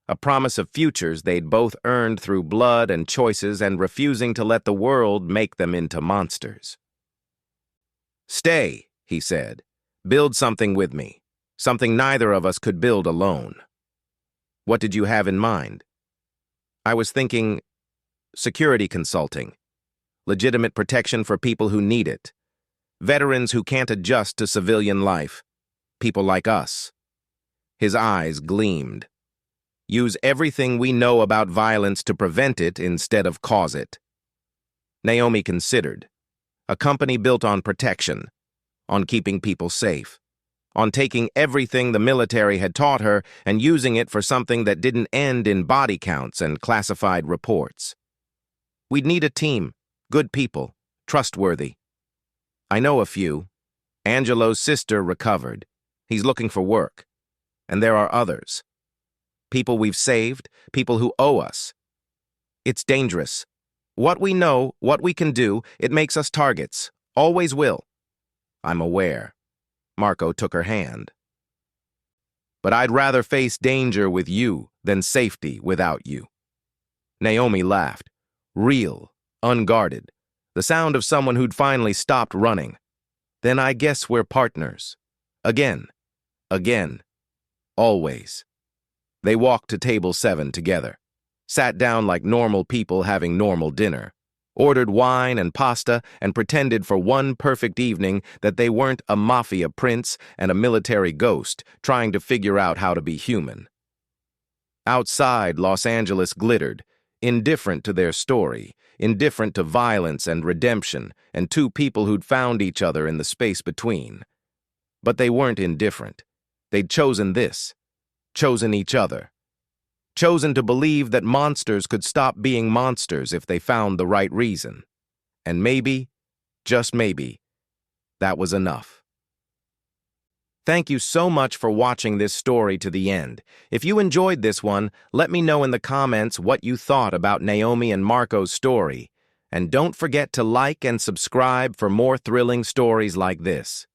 A promise of futures they'd both earned through blood and choices and refusing to let the world make them into monsters. Stay, he said. Build something with me. Something neither of us could build alone. What did you have in mind? I was thinking security consulting. Legitimate protection for people who need it. Veterans who can't adjust to civilian life. People like us. His eyes gleamed. Use everything we know about violence to prevent it instead of cause it. Naomi considered. A company built on protection, on keeping people safe, on taking everything the military had taught her and using it for something that didn't end in body counts and classified reports. We'd need a team, good people, trustworthy. I know a few. Angelo's sister recovered. He's looking for work. And there are others. People we've saved, people who owe us. It's dangerous. What we know, what we can do, it makes us targets. Always will. I'm aware. Marco took her hand. But I'd rather face danger with you than safety without you. Naomi laughed. Real, unguarded. The sound of someone who'd finally stopped running. Then I guess we're partners. Again. Again. Always. They walked to table 7 together. Sat down like normal people having normal dinner. Ordered wine and pasta and pretended for one perfect evening that they weren't a Mafia prince and a military ghost trying to figure out how to be human. Outside, Los Angeles glittered, indifferent to their story, indifferent to violence and redemption, and two people who'd found each other in the space between. But they weren't indifferent. They'd chosen this, chosen each other. Chosen to believe that monsters could stop being monsters if they found the right reason. And maybe, just maybe, that was enough. Thank you so much for watching this story to the end. If you enjoyed this one, let me know in the comments what you thought about Naomi and Marco's story. And don't forget to like and subscribe for more thrilling stories like this.